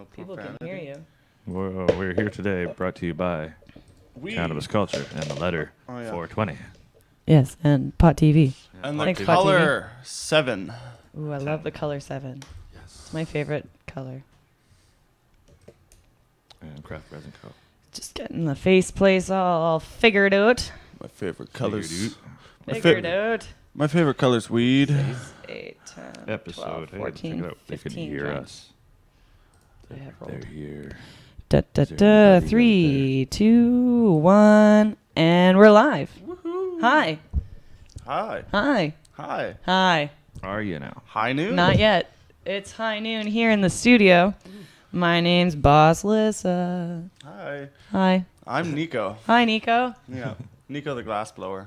No People can profanity. hear you. We're here today, brought to you by Cannabis Culture and the letter 420. Yes, and Pot TV. And Pot the TV. color 7. Ooh, I love the color 7. Yes. It's my favorite color. And Craft Resin Co. Just getting the face place all figured out. My favorite colors. Figured out. My favorite color's weed. 6, 8, 10, Episode. 12, 14, hey, check it out. They 15, can hear 20. us. I have They're rolled. here. Da, da, Is there da, anybody out 3, 2, 1, and we're live. Woohoo. Hi. Hi. Hi. Hi. Hi. Are you now? High noon? Not yet. It's high noon here in the studio. My name's Boss Lyssa. Hi. Hi. I'm Niko. Hi, Niko. Yeah. Niko the glass blower.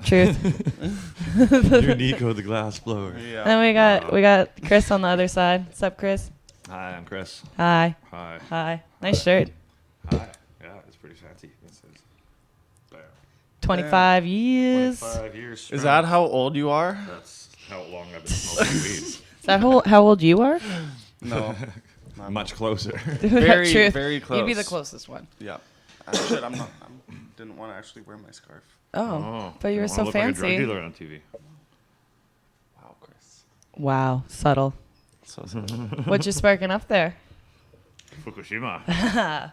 Truth. You're Niko the glass blower. Yeah. Then we got Chris on the other side. What's up, Chris? Hi, I'm Chris. Hi. Hi. Hi. Nice shirt. Hi. Yeah, it's pretty fancy. This is 25 years. 25 years strong. Is that how old you are? That's how long I've been smoking weed. Is that how old you are? No. Much closer. Very, Truth. very close. You'd be the closest one. Yeah. Shit, I'm not. Didn't want to actually wear my scarf. Oh, but you were wanna so look like a drug fancy. dealer on TV. Wow, Chris. Wow, subtle. So sorry. What you sparking up there? Fukushima.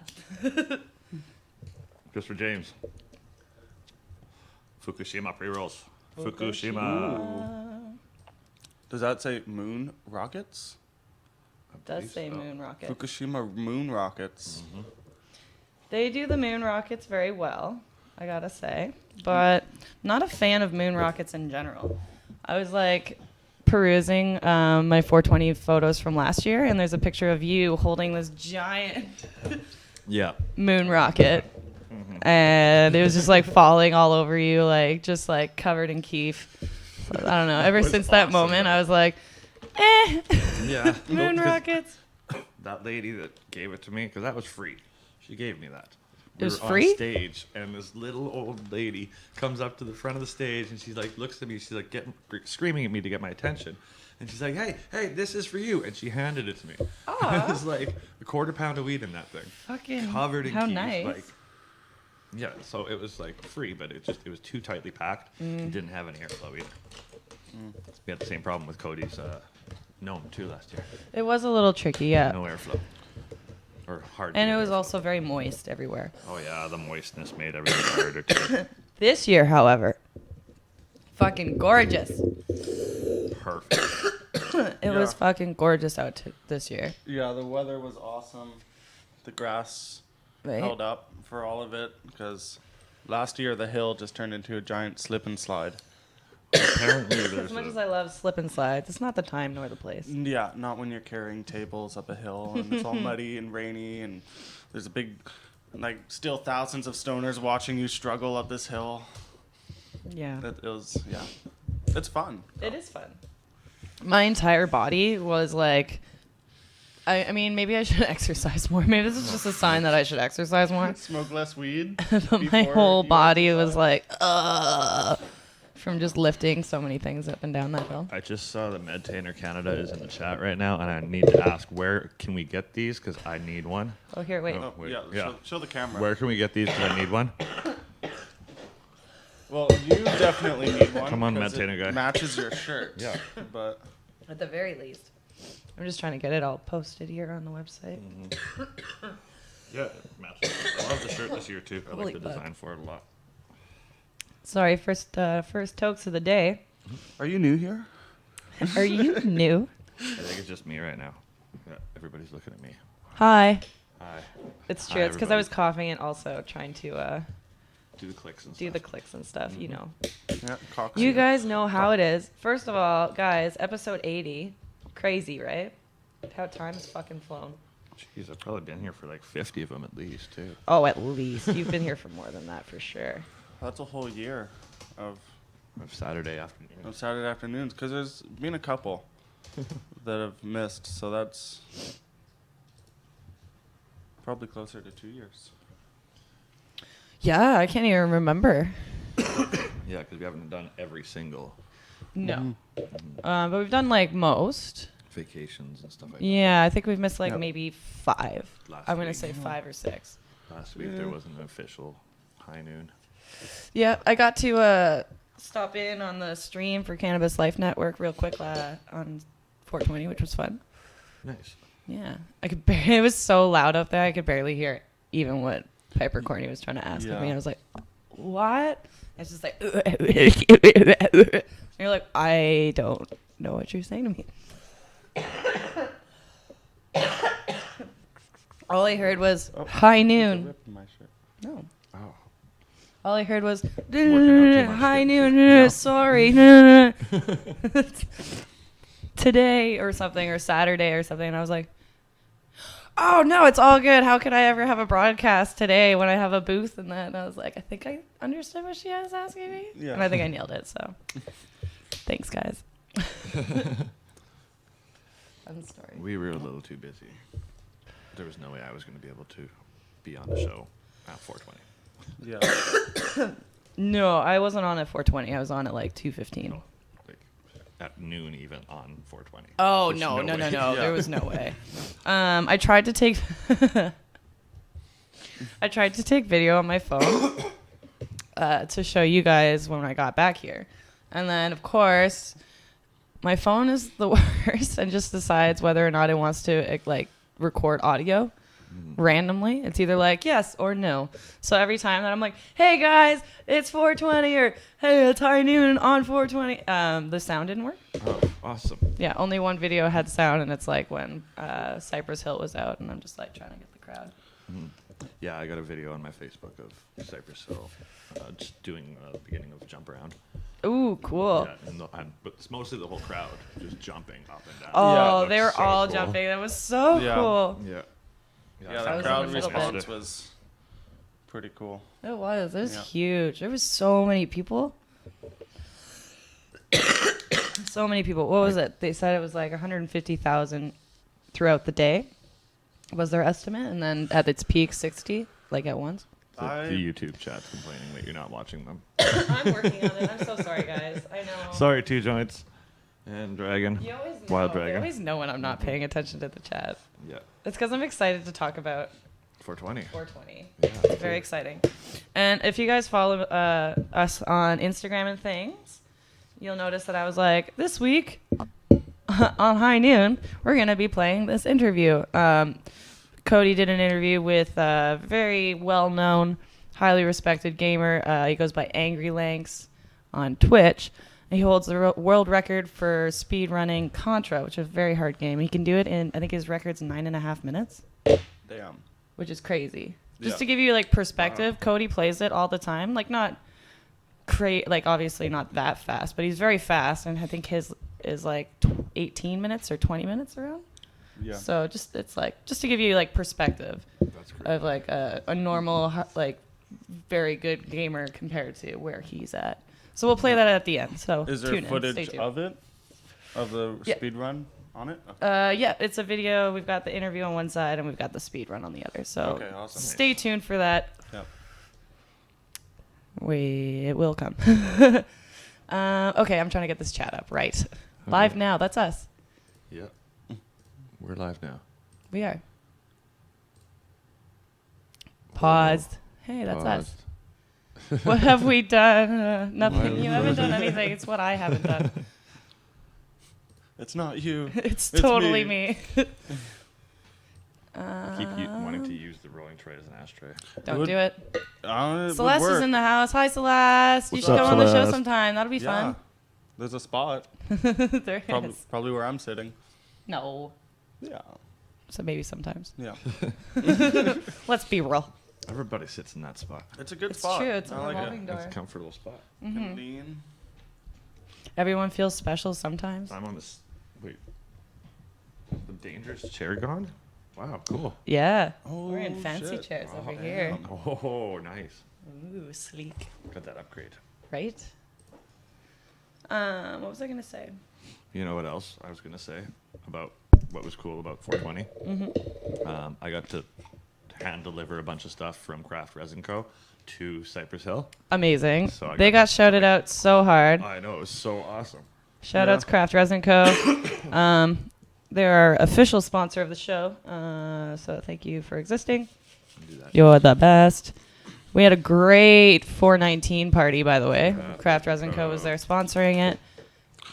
Just for James. Fukushima pre-rolls. Fukushima. Does that say moon rockets? Does say moon rocket. Fukushima moon rockets. Mm-hmm. They do the moon rockets very well, I gotta say. But not a fan of moon rockets in general. I was like perusing my 420 photos from last year, and there's a picture of you holding this giant Yeah. moon rocket. And it was just like falling all over you, like just like covered in keef. So, I don't know. Ever was since that awesome, moment, though. I was like, Yeah. moon Because rockets. That lady that gave it to me, because that was free. She gave me that. It was were free? On stage, and this little old lady comes up to the front of the stage, and she like looks at me. She's like screaming at me to get my attention, and she's like, "Hey, this is for you!" And she handed it to me. It was like a quarter pound of weed in that thing, Fucking covered in how keef, nice. Like, yeah, so it was like free, but it was too tightly packed. It didn't have any airflow either. We had the same problem with Cody's gnome too last year. It was a little tricky, yeah. No airflow. Or hard. And to it get was airflow. also very moist everywhere. Oh yeah, the moistness made everything harder too. This year, however, fucking gorgeous. Perfect. It was fucking gorgeous out this year. Yeah, the weather was awesome. The grass Right? held up for all of it because last year the hill just turned into a giant slip and slide. Apparently As there's much as I love slip and slides, it's not the time nor the place. Yeah, not when you're carrying tables up a hill and it's all muddy and rainy and there's a big, like, still thousands of stoners watching you struggle up this hill. Yeah. It was, yeah. It's fun. It is fun. My entire body was like, I mean, maybe I should exercise more. Maybe this is just a sign that I should exercise more. Smoke less weed. But my before whole you body exercise. was like, from just lifting so many things up and down that hill. I just saw that Medtainer Canada is in the chat right now, and I need to ask where can we get these because I need one. Oh, here, wait. Oh, Wait, yeah, yeah. Show the camera. Where can we get these because I need one? Well, you definitely need one. Come on, 'cause Matt it Tainer guy. matches your shirt. Yeah. But At the very least. I'm just trying to get it all posted here on the website. Yeah, it matches. I love the shirt this year too. I Holy like the fuck. design for it a lot. Sorry, first tokes of the day. are you new here? Are you new? I think it's just me right now. Yeah, everybody's looking at me. Hi. Hi. It's Hi, true. It's because I everybody. was coughing and also trying to Do the clicks and do stuff. the clicks and stuff, you know. Yeah, Cox. You guys know how it is. First of all, guys, episode 80. Crazy, right? How time has fucking flown. Jeez, I've probably been here for like 50 of them at least too. Oh, at least. You've been here for more than that for sure. That's a whole year of Saturday afternoon. Saturday afternoons because there's been a couple that have missed. So that's probably closer to 2 years. Yeah, I can't even remember. Yeah, because we haven't done every single. No. But we've done like most. vacations and stuff like Yeah, I think we've missed like Yep. maybe 5. Last I'm gonna week. say 5 or 6. that. Last week there wasn't an official high noon. Yeah, I got to stop in on the stream for Cannabis Life Network real quick on 420, which was fun. Nice. Yeah, it was so loud up there, I could barely hear even what Piper Corney was trying to ask of me. Yeah. I was like, what? It's just like, and you're like, I don't know what you're saying to me. All I heard was high It's a noon. rip in my shirt. No. Oh. All I heard was too much, high didn't noon. you? No. Sorry. Today or something, or Saturday or something. And I was like, oh no, it's all good. How could I ever have a broadcast today when I have a booth and that? And I was like, I think I understood what she was asking me. Yeah. And I think I nailed it. So thanks, guys. Fun story. We were a little too busy. There was no way I was going to be able to be on the show at 420. Yeah. No, I wasn't on at 420. I was on at like 2:15. No, like at noon even on 420. Oh There's no. way. Yeah. There was no way. I tried to take video on my phone to show you guys when I got back here, and then of course my phone is the worst and just decides whether or not it wants to like record audio randomly. It's either like yes or no. So every time that I'm like, hey guys, it's 420, or hey, it's high noon on 420, the sound didn't work. Oh, awesome. Yeah, only one video had sound, and it's like when Cypress Hill was out, and I'm just like trying to get the crowd. Yeah, I got a video on my Facebook of Cypress Hill just doing the beginning of Jump Around. Ooh, cool. Yeah, but it's mostly the whole crowd just jumping up and down. Oh, It they were looks so all cool. jumping. That was so Yeah. cool. Yeah. Yeah, that the was crowd in the middle response bit. was pretty cool. It was. It was Yeah. huge. There was so many people. So many people. What was it? They said it was like 150,000 throughout the day was their estimate, and then at its peak, 60, like at once. The YouTube chat's complaining that you're not watching them. I'm working on it. I'm so sorry, guys. I know. Sorry, Two Joints and Dragon. You always know. Wild They Dragon. always know when I'm not paying attention to the chat. Yeah. It's because I'm excited to talk about 420. 420. Yeah, It's very exciting. And if you guys follow us on Instagram and things, you'll notice that I was like, this week on High Noon, we're going to be playing this interview. Cody did an interview with a very well-known, highly respected gamer. He goes by Angrylanks on Twitch. He holds the world record for speedrunning Contra, which is a very hard game. He can do it in, I think his record's 9.5 minutes, Damn. which is crazy. Just Yeah. to give you like perspective, Cody plays it all the time. Like not like obviously not that fast, but he's very fast, and I think his is like 18 minutes or 20 minutes around. Yeah. So it's like just to give you like perspective That's great. of like a normal like very good gamer compared to where he's at. So we'll play that at the end. So Is there tune in, stay footage tuned. of it? Of the Yeah. speed run on it? Okay. Yeah, it's a video. We've got the interview on one side and we've got the speed run on the other. So Okay, awesome. stay tuned for that. Yep. It will come. Okay, I'm trying to get this chat up right. Live now. That's us. Yeah. We're live now. We are. Paused. Hey, that's us. What have we done? Nothing. You haven't done anything. It's what I haven't done. It's not you. It's It's totally me. me. I keep wanting to use the rolling tray as an ashtray. Don't would- do it. It would Celeste is work. in the house. Hi, Celeste. You What's should up, come on the show Celeste? sometime. That'll be Yeah. fun. There's a spot. There is. Probably where I'm sitting. No. Yeah. So maybe sometimes. Yeah. Let's be real. Everybody sits in that spot. It's a good It's spot. true. It's a I like revolving it. door. It's a comfortable spot. Convenient. Everyone feels special sometimes. I'm on this. Wait. The dangerous chair gone? Wow, cool. Yeah. Oh, We're in fancy shit. chairs over Damn. here. Oh, nice. Ooh, sleek. Got that upgrade. Right? What was I going to say? You know what else I was going to say about what was cool about 420? I got to hand deliver a bunch of stuff from Craft Resin Co. to Cypress Hill. Amazing. So I They got- got shouted out so hard. I know, it was so awesome. Shout Yeah. outs Craft Resin Co. They're our official sponsor of the show. So thank you for existing. Do that. You're the best. We had a great 419 party, by the way. Craft Resin Co. was there sponsoring it.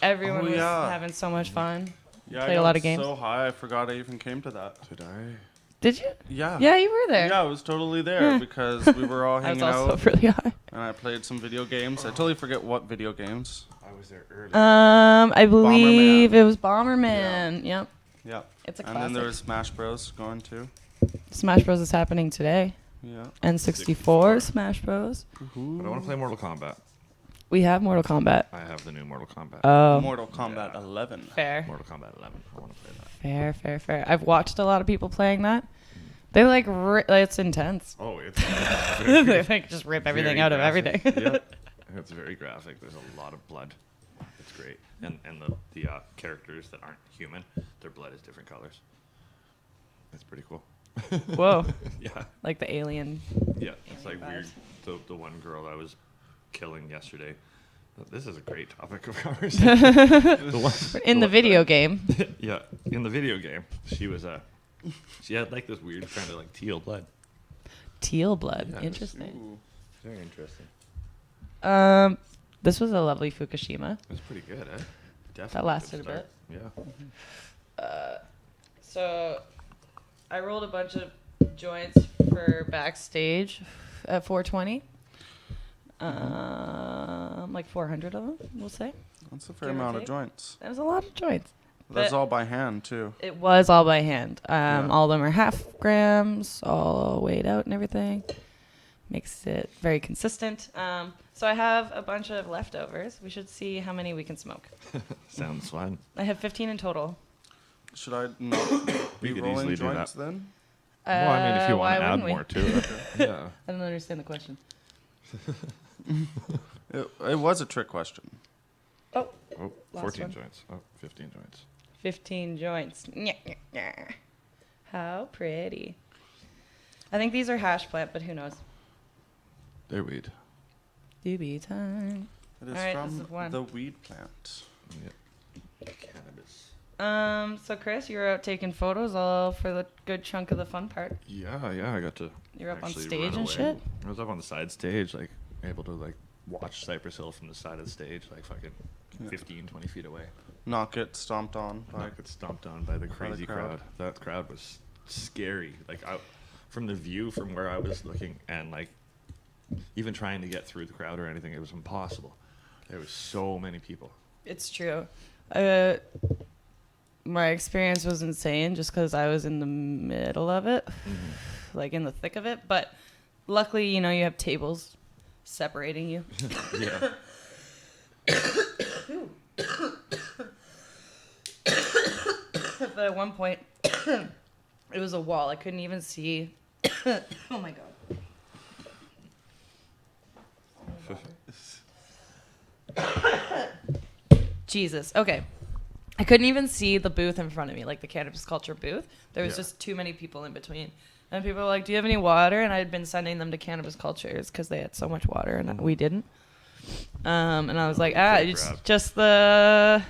Everyone was having so much fun. Yeah, Played a lot of games. So high, I forgot I even came to that. Did I? Did you? Yeah. Yeah, you were there. Yeah, I was totally there because we were all hanging I was also out. really high. And I played some video games. I totally forget what video games. I was there early. I believe Bomberman. it was Bomberman. Yep. Yeah. It's a And classic. then there was Smash Bros. Going too. Smash Bros. Is happening today. Yeah. N64 Smash Bros. But I want to play Mortal Kombat. We have Mortal Kombat. I have the new Mortal Kombat. Oh. Mortal Kombat 11. Fair. Mortal Kombat 11. I want to play that. Fair. I've watched a lot of people playing that. They like it's intense. Oh, it's They like just rip everything very out of graphic. everything. Yep. It's very graphic. There's a lot of blood. It's great. And the characters that aren't human, their blood is different colors. That's pretty cool. Whoa. Yeah. Like the alien. Yeah. It's like Alien weird. The one girl I was killing yesterday. This is a great topic of conversation. In the video game. Yeah. In the video game, she had like this weird kind of like teal blood. Teal blood. Yeah, Interesting. Ooh. Very interesting. This was a lovely Fukushima. It was pretty good, eh? Definitely. That lasted a good bit. start. Yeah. So I rolled a bunch of joints for backstage at 420. Like 400 of them, we'll say. That's a fair Give or amount of take. joints. That was a lot of joints. That's But- all by hand, too. It was all by hand. Yeah. All of them are half grams, all weighed out and everything. Makes it very consistent. So I have a bunch of leftovers. We should see how many we can smoke. Sounds fun. I have 15 in total. Should I not We be could rolling easily do joints that. then? Well, I mean, if you why want to add wouldn't we? more to it. Yeah. I don't understand the question. It was a trick question. Oh, Oh, Last 14 one. joints. Oh, 15 joints. 15 joints. Nyeh, nyeh, nyeh. How pretty. I think these are hash plant, but who knows? They're weed. Doobie time. It is All right, this from is one. the weed plant. Yep. Cannabis. So Chris, you're out taking photos all for the good chunk of the fun part. Yeah, I got to. You're up on actually stage run and away. shit? I was up on the side stage, like able to like watch Cypress Hill from the side of the stage, like fucking 15, 20 feet away. Not get stomped on by Not get stomped on by the crazy crowd. That crowd was scary. Like from the view from where I was looking, and like even trying to get through the crowd or anything, it was impossible. There was so many people. It's true. My experience was insane just because I was in the middle of it, like in the thick of it. But luckily, you know, you have tables separating you. Yeah. But at one point, it was a wall. I couldn't even see. Oh my god. Jesus. Okay. I couldn't even see the booth in front of me, like the Cannabis Culture booth. There was Yeah. just too many people in between. And people were like, do you have any water? And I had been sending them to Cannabis Cultures because they had so much water and we didn't. And I was like, it's just the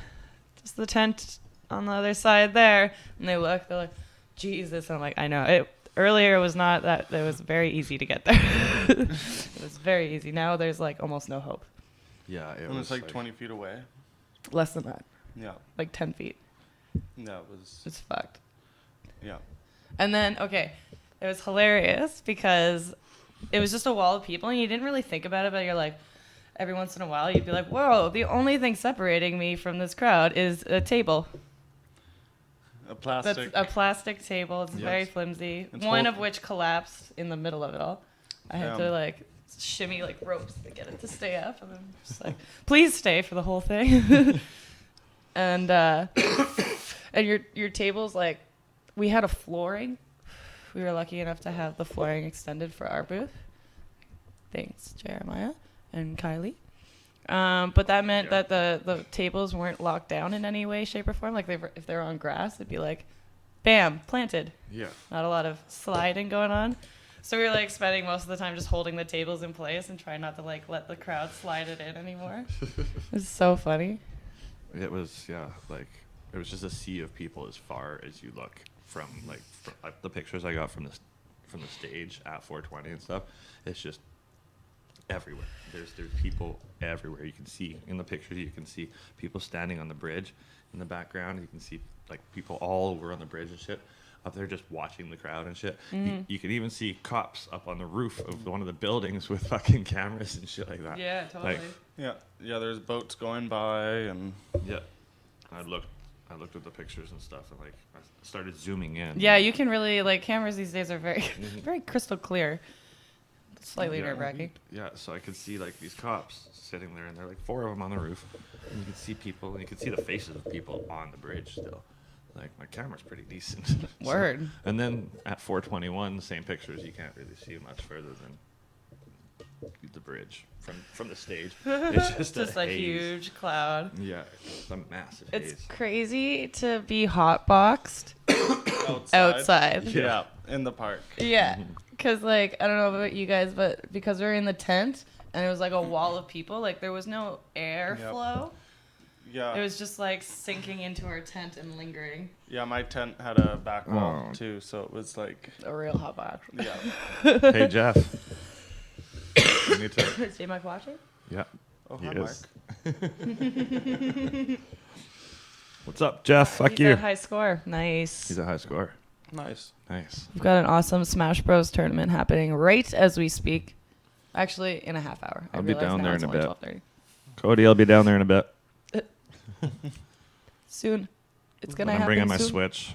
tent on the other side there. And they look, they're like, Jesus. And I'm like, I know. Earlier it was not that. It was very easy to get there. It was very easy. Now there's like almost no hope. Yeah, it And was it's like 20 feet away. Less than that. Yeah. Like 10 feet. That was. It's fucked. Yeah. And then, okay, it was hilarious because it was just a wall of people and you didn't really think about it, but you're like, every once in a while, you'd be like, whoa, the only thing separating me from this crowd is a table. A plastic. That's a plastic table. It's Yes. very flimsy. It's One whole- of which collapsed in the middle of it all. I had to like shimmy like ropes to get it to stay up, and then just like, please stay for the whole thing. And your table's like, we had a flooring. We were lucky enough to have the flooring extended for our booth. Thanks, Jeremiah and Kylie. But that meant that the tables weren't locked down in any way, shape, or form. Like if they were on grass, it'd be like, bam, planted. Yeah. Not a lot of sliding going on. So we were like spending most of the time just holding the tables in place and trying not to like let the crowd slide it in anymore. It was so funny. It was, yeah, like it was just a sea of people as far as you look from the pictures I got from the stage at 420 and stuff. It's just everywhere. There's people everywhere. You can see in the pictures. You can see people standing on the bridge in the background. You can see like people all over on the bridge and shit. Up there just watching the crowd and shit. You can even see cops up on the roof of one of the buildings with fucking cameras and shit like that. Yeah, totally. Yeah, there's boats going by, and Yeah. I looked at the pictures and stuff, and like I started zooming in. Yeah, you can really like cameras these days are very very crystal clear. Slightly Yeah. nerve-wracking. Yeah, so I could see like these cops sitting there, and they're like 4 of them on the roof, and you could see people, and you could see the faces of people on the bridge still. Like my camera's pretty decent. Word. So, and then at 421, the same pictures, you can't really see much further than the bridge from the stage. It's just a haze. huge cloud. Yeah, it's a massive It's haze. crazy to be hotboxed outside. Yeah, in the park. Yeah, because like I don't know about you guys, but because we're in the tent and it was like a wall of people, like there was no airflow. Yeah. It was just like sinking into our tent and lingering. Yeah, my tent had a back wall too, so it was like A real hotbox. yeah. Hey Jeff, you need to. Is J-Mike watching? Yeah. Oh, He hi, is. Mark. What's up, Jeff? Fuck He's you. at high score. Nice. He's a high scorer. Nice. Nice. We've got an awesome Smash Bros tournament happening right as we speak. Actually, in a half hour. I'll I be realize down now there it's in a only bit. 12:30. Cody, I'll be down there in a bit. Soon. It's gonna I'm happen bringing my soon. Switch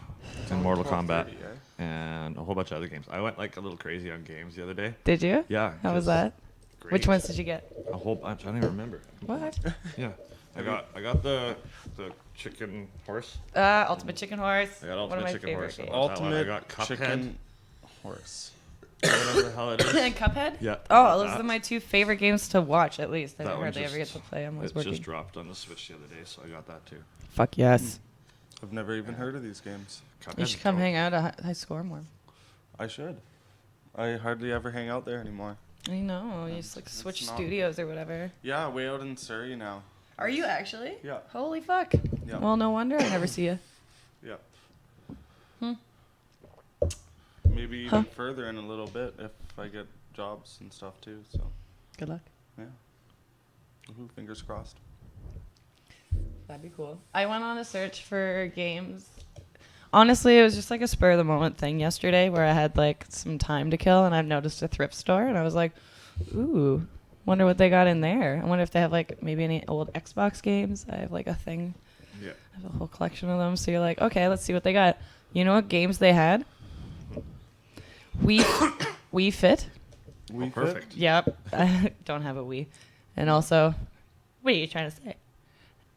and Mortal Kombat 12:30, eh? and a whole bunch of other games. I went like a little crazy on games the other day. Did you? Yeah. How was 'cause that? great. Which ones did you get? A whole bunch. I don't even remember. What? Yeah. I got the chicken horse. Ultimate Chicken Horse. I got One of Ultimate my Chicken favorite Horse. games. I want that one. I Ultimate got Cuphead. chicken horse. Whatever the hell it is. And Cuphead? Yeah. Oh, those that. are my 2 favorite games to watch, at least. I That one hardly ever get just- to play them. I was It working. just dropped on the Switch the other day, so I got that too. Fuck yes. I've never even heard of these games. Cuphead's You should come dope. hang out at High Score more. I should. I hardly ever hang out there anymore. I know. You Yeah, just like it's switch not- studios or whatever. Yeah, way out in Surrey now. Are you actually? Yeah. Holy fuck. Yeah. Well, no wonder I never see you. Yeah. Hmm. Maybe even further in a little bit if I get jobs and stuff too. So Good luck. yeah. Ooh, fingers crossed. That'd be cool. I went on a search for games. Honestly, it was just like a spur of the moment thing yesterday where I had like some time to kill and I've noticed a thrift store and I was like, ooh, wonder what they got in there. I wonder if they have like maybe any old Xbox games. I have like a thing. Yeah. I have a whole collection of them. So you're like, okay, let's see what they got. You know what games they had? Wii Fit. We Perfect. Yep. I don't have a Wii. And also, what are you trying to say?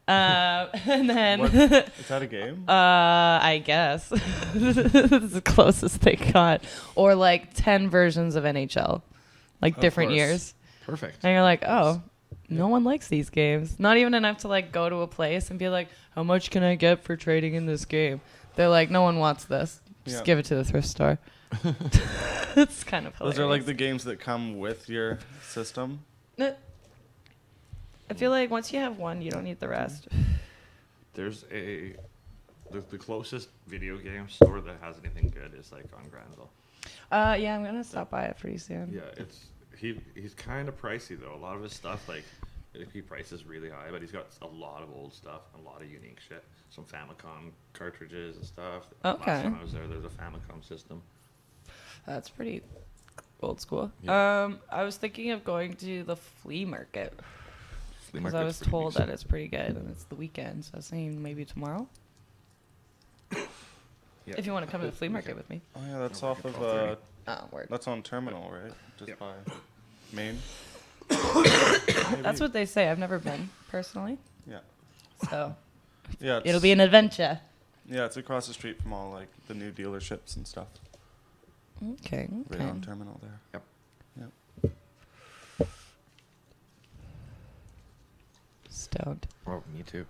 And then, What? Is that a game? I guess this is the closest they got, or like 10 versions of NHL, like Of different course. years. Perfect. And you're like, oh, no one likes these games. Not even enough to like go to a place and be like, how much can I get for trading in this game? They're like, no one wants this. Just Yeah. give it to the thrift store. It's kind of hilarious. Those are like the games that come with your system. I feel like once you have one, you don't need the rest. There's the closest video game store that has anything good is like on Granville. Yeah, I'm gonna stop by it pretty soon. Yeah, he's kind of pricey though. A lot of his stuff like he prices really high, but he's got a lot of old stuff, a lot of unique shit. Some Famicom cartridges and stuff. Okay. Last time I was there's a Famicom system. That's pretty old school. Yeah. I was thinking of going to the flea market Flea because I market's was pretty told decent. that it's pretty good and it's the weekend. So I was thinking maybe tomorrow. Yeah. If you want to come to the flea market with me. Oh yeah, that's No, off of 12:30. Oh, word. that's on Terminal, right? Just Yep. by Main. That's what they say. I've never been personally, Yeah. so Yeah. it'll be an adventure. Yeah, it's across the street from all like the new dealerships and stuff. Okay. Right Okay. on Terminal there. Yep. Yep. Stoned. Oh, me too.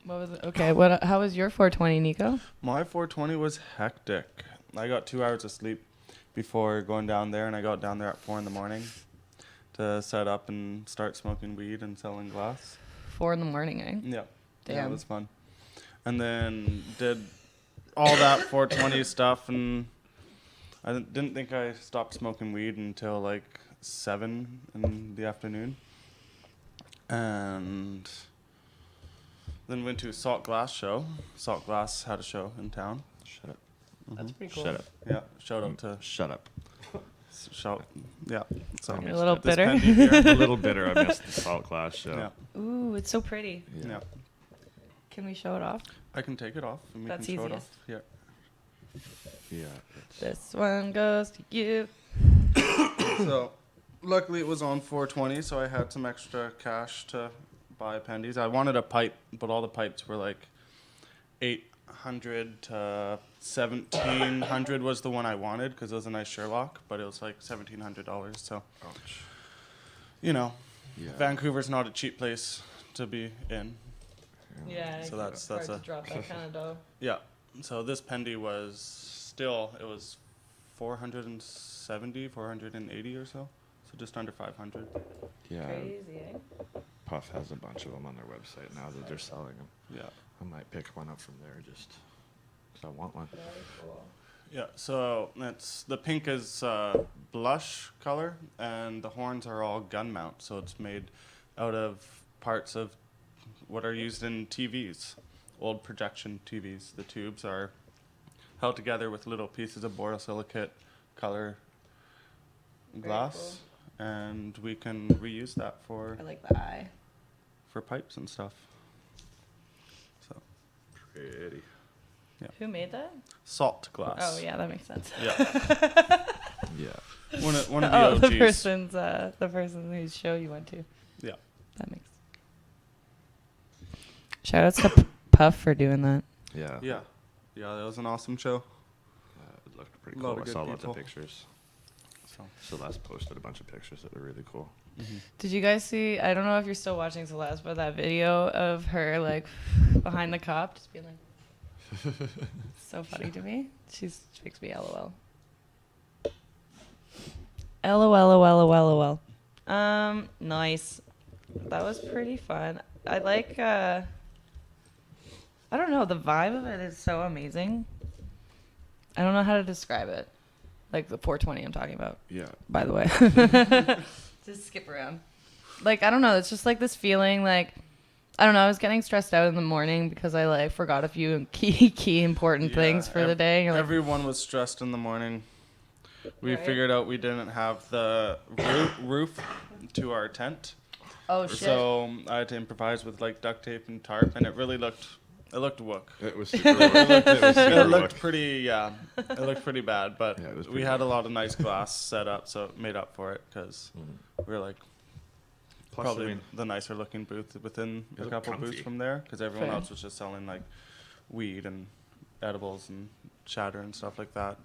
What was it? Okay. What? How was your 420, Niko? My 420 was hectic. I got 2 hours of sleep before going down there, and I got down there at 4 in the morning to set up and start smoking weed and selling glass. 4 in the morning, eh? Yeah. Damn. Yeah, it was fun. And then did all that 420 stuff, and I didn't think I stopped smoking weed until like 7 in the afternoon. And then went to a Salt Glass show. Salt Glass had a show in town. Shut up. That's pretty cool. Shut up. Yeah, shout out to Shut up. shout. Yeah, so You're a little this bitter? Pendy here. A little bitter. I missed the Salt Glass show. Yeah, Ooh, it's so pretty. yeah. Can we show it off? I can take it off and we That's can show it easiest. off. Yeah. Yeah. It's, This one goes to you. So, luckily it was on 420, so I had some extra cash to buy pendies. I wanted a pipe, but all the pipes were like 800 to 1700 was the one I wanted because it was a nice Sherlock, but it was like $1,700. So, ouch. you know, Yeah. Vancouver's not a cheap place to be in. Yeah, So that's hard to a drop that kind of dough. yeah. So this pendy was still it was 470, 480 or so. So just under 500. Yeah. Crazy, eh? Puff has a bunch of them on their website now that they're selling them. Yeah. I might pick one up from there just because I want one. Very cool. Yeah, so that's the pink is blush color, and the horns are all gun mount. So it's made out of parts of what are used in TVs, old projection TVs. The tubes are held together with little pieces of borosilicate color glass, and we can reuse that for I like the eye. pipes and stuff. So Pretty. Who made that? salt glass. Oh yeah, that makes sense. Yeah. Yeah. One of the Oh, OGs. the person whose show you went to. Yeah. That makes. Shout outs to Puff for doing that. Yeah. Yeah. Yeah, that was an awesome show. It looked pretty A lot cool. of I good saw lots people. of pictures. So. Celeste posted a bunch of pictures that were really cool. Did you guys see? I don't know if you're still watching Celeste, but that video of her like behind the cop, just being like, so funny to me. She makes me LOL. LOL. Nice. That was pretty fun. I like. I don't know. The vibe of it is so amazing. I don't know how to describe it. Like the 420 I'm talking about. Yeah. By the way. Just skip around. Like, I don't know. It's just like this feeling like, I don't know. I was getting stressed out in the morning because I like forgot a few key important things for the day. You're like, everyone was stressed in the morning. We Right. figured out we didn't have the roof to our tent. oh shit. So I had to improvise with like duct tape and tarp, and it looked wook. It was super work. It was super It looked work. pretty, yeah. It looked pretty bad, but Yeah, it was we pretty had bad. a lot of nice glass set up, so it made up for it because we were like Plus, probably I mean, the nicer looking booth within It a looked couple comfy. booths from there because everyone Fair. else was just selling like weed and edibles and shatter and stuff like that.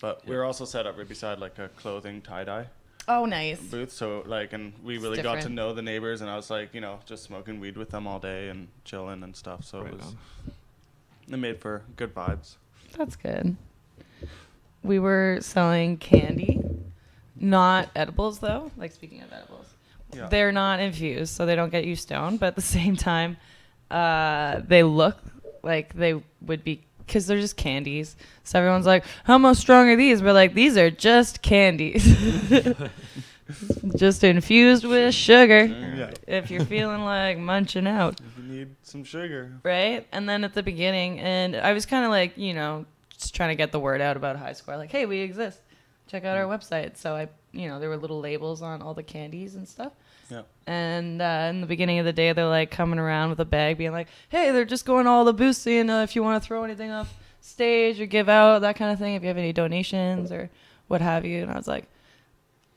But we were also set up right beside like a clothing tie-dye Oh, nice. booth, so like, and we really got to different. know the neighbors, and I was like, you know, just smoking weed with them all day and chilling and stuff. So right it was on. it made for good vibes. That's good. We were selling candy, not edibles though. Like speaking of edibles, Yeah. they're not infused, so they don't get you stoned. But at the same time, they look like they would be because they're just candies. So everyone's like, "How much strong are these?" We're like, "These are just candies, just infused with sugar." Yeah. If you're feeling like munching out. If you need some sugar. Right? And then at the beginning, and I was kind of like, you know, just trying to get the word out about High Score. Like, hey, we exist. Check out our website. So I, you know, there were little labels on all the candies and stuff. Yeah. And in the beginning of the day, they're like coming around with a bag being like, hey, they're just going to all the booths seeing if you want to throw anything off stage or give out, that kind of thing, if you have any donations or what have you. And I was like,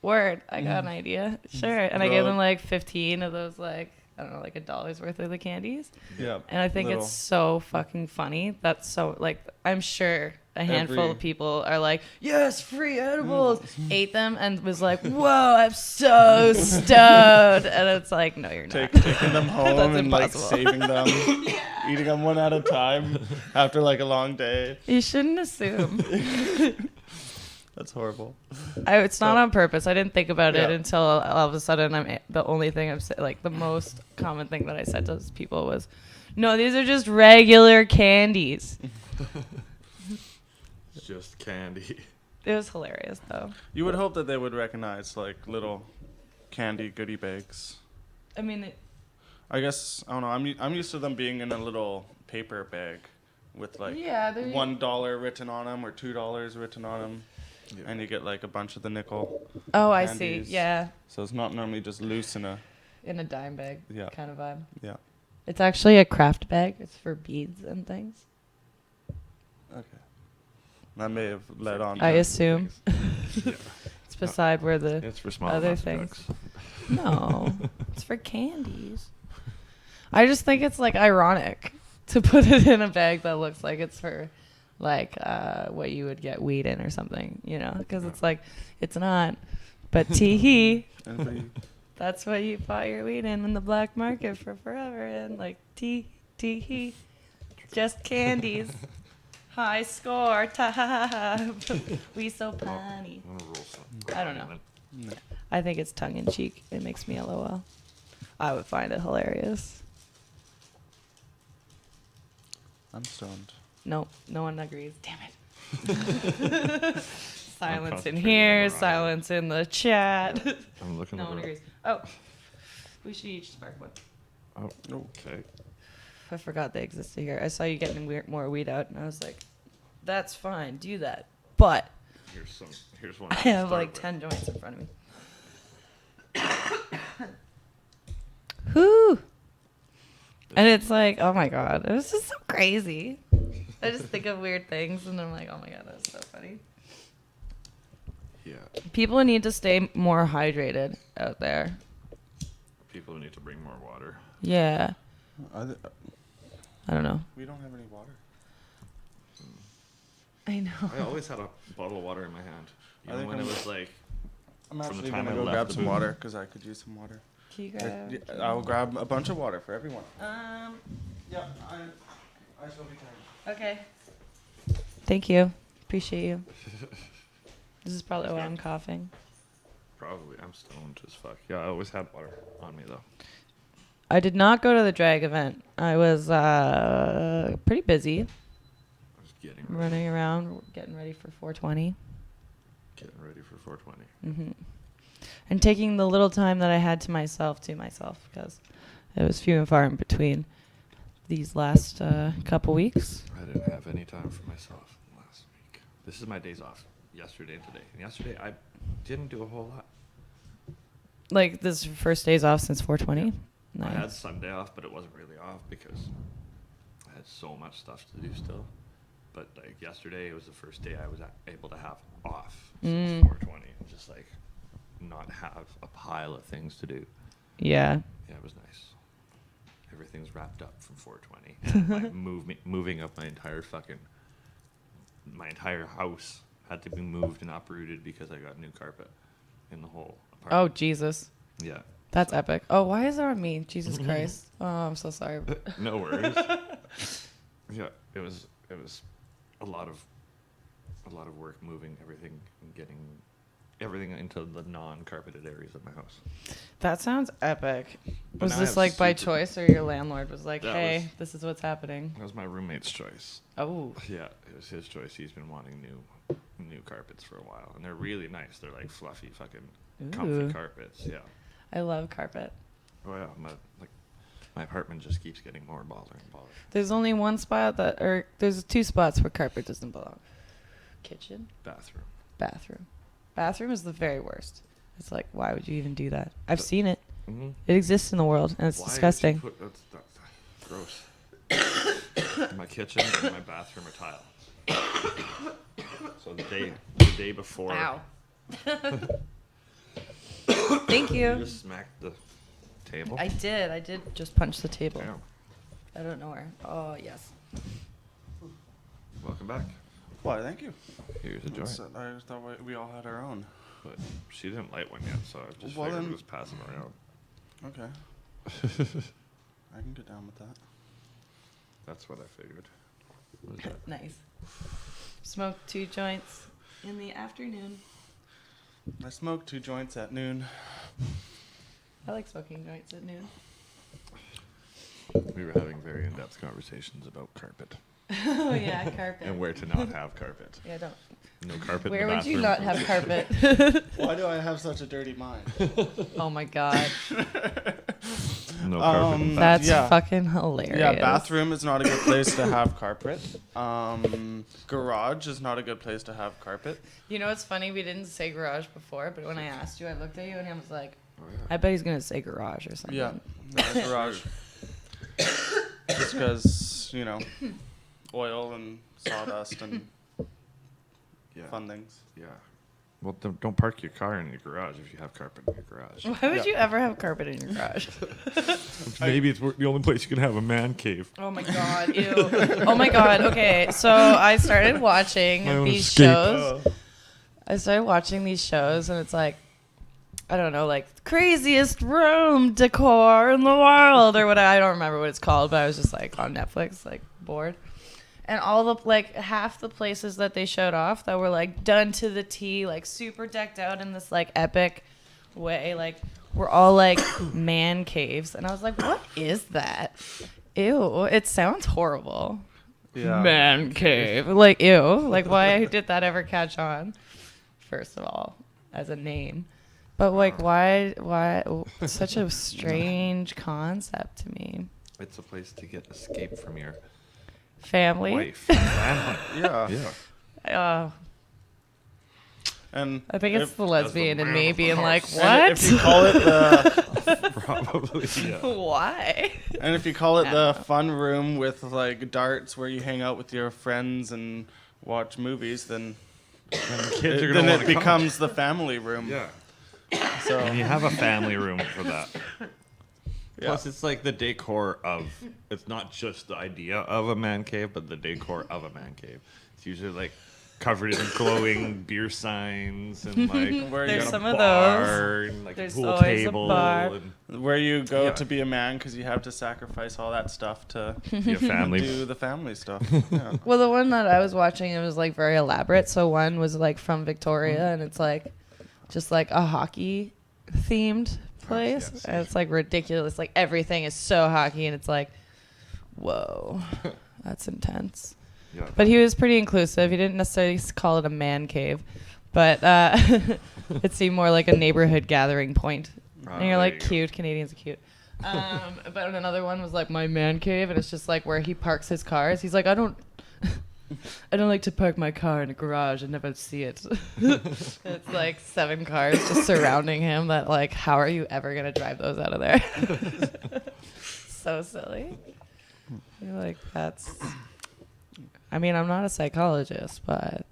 word, I got an idea. Sure. And I gave them like 15 of those, like, I don't know, like $1 worth of the candies. Yeah. And I think Little. it's so fucking funny. That's so, like, I'm sure a handful Every- of people are like, yes, free edibles. Ate them and was like, whoa, I'm so stoned. And it's like, no, you're not. Taking them home That's and like impossible. saving them, eating them one at a time after like a long day. You shouldn't assume. That's horrible. It's not on purpose. I didn't think about it Yeah. until all of a sudden the only thing I've said, like the most common thing that I said to people was, no, these are just regular candies. It's just candy. It was hilarious though. You would hope that they would recognize like little candy goodie bags. I mean, I guess I don't know. I'm used to them being in a little paper bag with like yeah, they're $1 written on them or $2 written on them, and you get like a bunch of the nickel. Oh, I candies. see. Yeah, So it's not normally just loose in a in a dime bag kind of vibe. yeah. It's actually a craft bag. It's for beads and things. Okay. That may have led on. I to- assume. Yeah. It's beside where the It's for small other amounts of things. drugs. No, it's for candies. I just think it's like ironic to put it in a bag that looks like it's for like what you would get weed in or something, you know, because it's like it's not. But tee Anybody? that's what you bought your weed in the black market for forever, and like tee just candies. High score, we so punny. I'm gonna roll some. I don't know. No. I think it's tongue in cheek. It makes me LOL. I would find it hilarious. I'm stoned. Nope, no one agrees. Damn it. Silence in concentrating here, on the ride. silence in the chat. I'm looking No at one the- agrees. Oh, we should each spark one. Oh, okay. I forgot they existed here. I saw you getting more weed out, and I was like, that's fine, do that. But Here's one. I to have start like with. 10 joints in front of me. Whew. And it's like, oh my God, it was just so crazy. I just think of weird things, and I'm like, oh my God, that's so funny. Yeah. People need to stay more hydrated out there. People need to bring more water. Yeah. Are there- I don't know. we don't have any water. I know. I always had a bottle of water in my hand. I Even think when it I'm- was like, I'm From the actually time gonna I go left grab the some booth. water because I could use some water. Can you grab? I'll grab a bunch of water for everyone. Um. Yeah, I shall be kind. Okay. Thank you. Appreciate you. This is probably why I'm coughing. probably I'm stoned as fuck. Yeah, I always had water on me though. I did not go to the drag event. I was pretty busy, I was getting ready, running around, getting ready for 420. getting ready for 420. Hmm. And taking the little time that I had to myself because it was few and far in between these last couple weeks. I didn't have any time for myself last week. This is my days off. Yesterday and today. And yesterday I didn't do a whole lot. Like this is your first days off since 420. I had Nice. Sunday off, but it wasn't really off because I had so much stuff to do still. But like yesterday, it was the first day I was able to have off since 420. Just like not have a pile of things to do. Yeah. Yeah, it was nice. Everything's wrapped up from 420. Like moving up my entire house had to be moved and uprooted because I got new carpet in the whole Oh apartment. Jesus, Yeah. that's epic. Oh, why is it on me? Jesus Christ. Oh, I'm so sorry. No worries. Yeah, it was a lot of work moving everything and getting everything into the non-carpeted areas of my house. That sounds epic. But Was now I this have like by super- choice, or your landlord was like, That "Hey, was- this is what's happening"? That was my roommate's choice. Oh, Yeah, it was his choice. He's been wanting new carpets for a while, and they're really nice. They're like fluffy, fucking comfy Ooh. carpets. Yeah. I love carpet. Oh yeah, my apartment just keeps getting more baller and baller. There's only one spot there's two spots where carpet doesn't belong: kitchen, Bathroom. bathroom. Bathroom is the very worst. It's like, why would you even do that? I've seen it. Mm-hmm. It exists in the world, and it's disgusting. That's gross. My kitchen and my bathroom are tile. So the day before, Ow. Thank you you. just smacked the table. I did just punch the table. Damn. I don't know where. Oh, yes. Welcome back. Why? Thank you. Here's a joint. I just thought we all had our own. But she didn't light one yet, so I just Well, figured then- we'd just pass them around. Okay. I can get down with that. That's what I figured. What is that? Nice. Smoked 2 joints. in the afternoon. I smoke 2 joints at noon. I like smoking joints at noon. We were having very in-depth conversations about carpet Oh yeah, carpet. and where to not have carpet. Yeah, don't. No carpet Where in the would you bathroom. not have carpet? Why do I have such a dirty mind? Oh my god, No carpet in the bathroom. that's Yeah. fucking hilarious. Yeah, bathroom is not a good place to have carpet. Garage is not a good place to have carpet. You know what's funny? We didn't say garage before, but when I asked you, I looked at you and I was like, Oh, yeah. I bet he's gonna say garage or something. Yeah, garage. Just because, oil and sawdust and Yeah. fun things. Yeah. Well, don't park your car in your garage if you have carpet in your garage. Why would Yeah. you ever have carpet in your garage? Maybe it's the only place you can have a man cave. Oh my god, ew. Oh my god, okay. So I started watching My own these escape. shows. I started watching these shows and it's like, I don't know, like craziest room decor in the world or what. I don't remember what it's called, but I was just like on Netflix, like bored. And all the like half the places that they showed off that were like done to the T, like super decked out in this like epic way, like were all like man caves. And I was like, what is that? Ew, it sounds horrible. Yeah. Man cave. Like, ew. Like, why did that ever catch on? First of all, as a name. But like, why such a strange concept to me. It's a place to get escape from your Family. wife. Family. Yeah. Yeah. And I think it's the lesbian in me man of the being like, house. and what? if you call it the Probably. Yeah. Why? and if you call it I the don't know. fun room with like darts where you hang out with your friends and watch movies, then And the kids are gonna then want it to come. becomes the family room. Yeah. So And you have a family room for that. yeah. Plus, it's like the decor of. It's not just the idea of a man cave, but the decor of a man cave. It's usually like covered in glowing beer signs and like Where you There's got a some of bar those. and like There's a pool always a table bar. and where you go Yeah. to be a man because you have to sacrifice all that stuff to be a family. do the family stuff. Yeah. Well, the one that I was watching, it was like very elaborate. So one was like from Victoria, and it's like just like a hockey themed place. yes. And it's like ridiculous. Like everything is so hockey, and it's like, whoa, that's intense. Yeah. But he was pretty inclusive. He didn't necessarily call it a man cave, but it seemed more like a neighborhood gathering point. And you're there like, you go. cute. Canadians are cute. But another one was like my man cave, and it's just like where he parks his cars. He's like, I don't like to park my car in a garage and never see it. It's like 7 cars just surrounding him. That like, how are you ever gonna drive those out of there? So silly. You're like, that's. I mean, I'm not a psychologist, but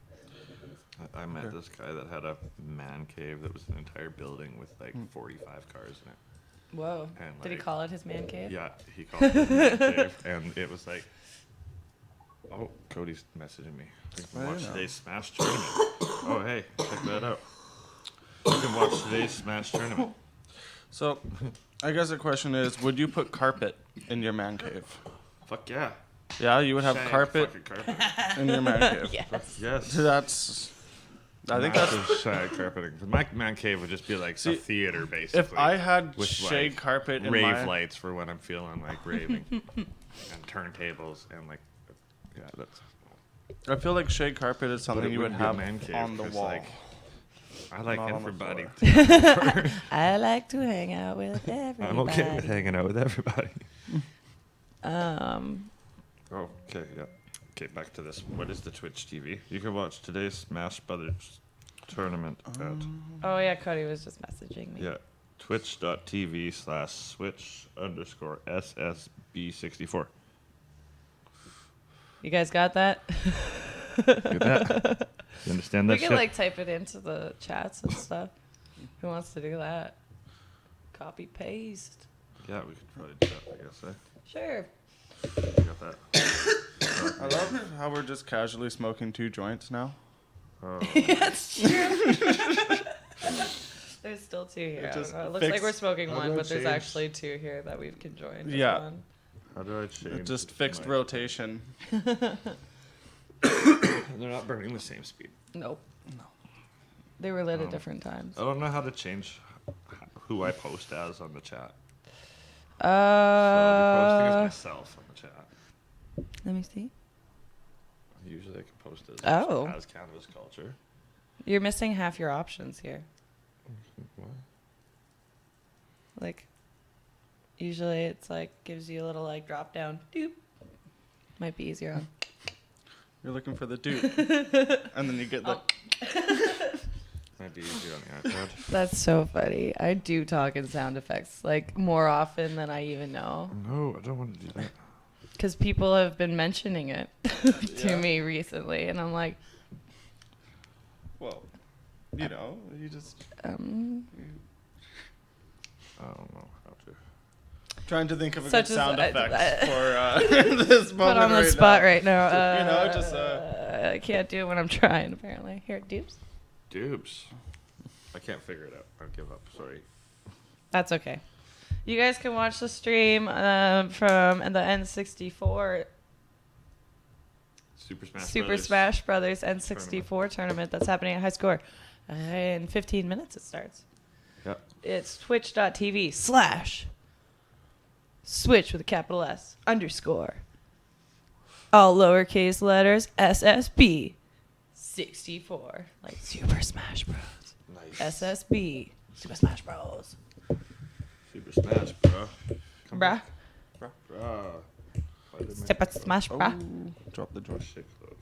I met this guy that had a man cave that was an entire building with like 45 cars in it. whoa. And, Did he like, call it his man cave? Yeah, he called it a man cave, and it was like, oh, Cody's messaging me. You can I watch know. today's Smash tournament. Oh, hey, check that out. You can watch today's Smash tournament. So, I guess the question is, would you put carpet in your man cave? Fuck yeah. Yeah, you would have Shag carpet fucking carpet. in your man cave. Yes. Yes. That's. I think that's. Massive shag carpeting. My man cave would just be like See, a theater, basically. If I had with, shade like, carpet in rave my. lights for when I'm feeling like raving, and turntables and like, yeah, that's. I feel like shade carpet is But something it you would wouldn't be a have man cave, on the 'cause, wall. like, I like Not on the everybody. floor. I like to hang out with everybody. I'm okay with hanging out with everybody. Um, Oh, okay, yeah. Okay, back to this. What is the Twitch TV? You can watch today's Smash Brothers tournament at oh yeah, Cody was just messaging me. yeah, twitch.tv/switch_SSB64. You guys got that? Look at that. You understand that We shit? can like type it into the chats and stuff. Who wants to do that? Copy paste. Yeah, we could probably do that, I guess. Sure. You got that. I love how we're just casually smoking 2 joints now. Oh, That's true. There's still 2 here. It I don't just know. It looks like fixed- we're smoking how one, do I but there's change? actually 2 here that we've conjoined. as Yeah. one. how do I change? Just fixed my- rotation. And they're not burning the same speed. Nope. No. They were lit at different times. I don't know how to change who I post as on the chat. So I'll be posting as myself on the chat. Let me see. Usually I can post as Cannabis Culture. You're missing half your options here. What? Like, usually it's like gives you a little like drop down. Doop. Might be easier on. You're looking for the dupe. And then you get the... Might be easier on the iPad. That's so funny. I do talk in sound effects like more often than I even know. No, I don't want to do that. Because people have been mentioning it to me recently, and I'm like, Well, you know, you just... I don't know how to. Trying to think of a Such good as sound I- effects for this moment put on the right spot now. right now. You know, just... I can't do it when I'm trying, apparently. Here, dupes. Dupes. I can't figure it out. I'll give up. Sorry. That's okay. You guys can watch the stream from the N64 Super Smash Brothers N64 tournament that's happening at High Score. In 15 minutes it starts. Yep. It's twitch.tv/switch with a capital S _ all lowercase letters SSB 64 like Super Smash Bros. Nice. SSB Super Smash Bros. Super Smash, bro. Bruh. Bruh. Super Smash Bruh. Drop the joint. Shit closed.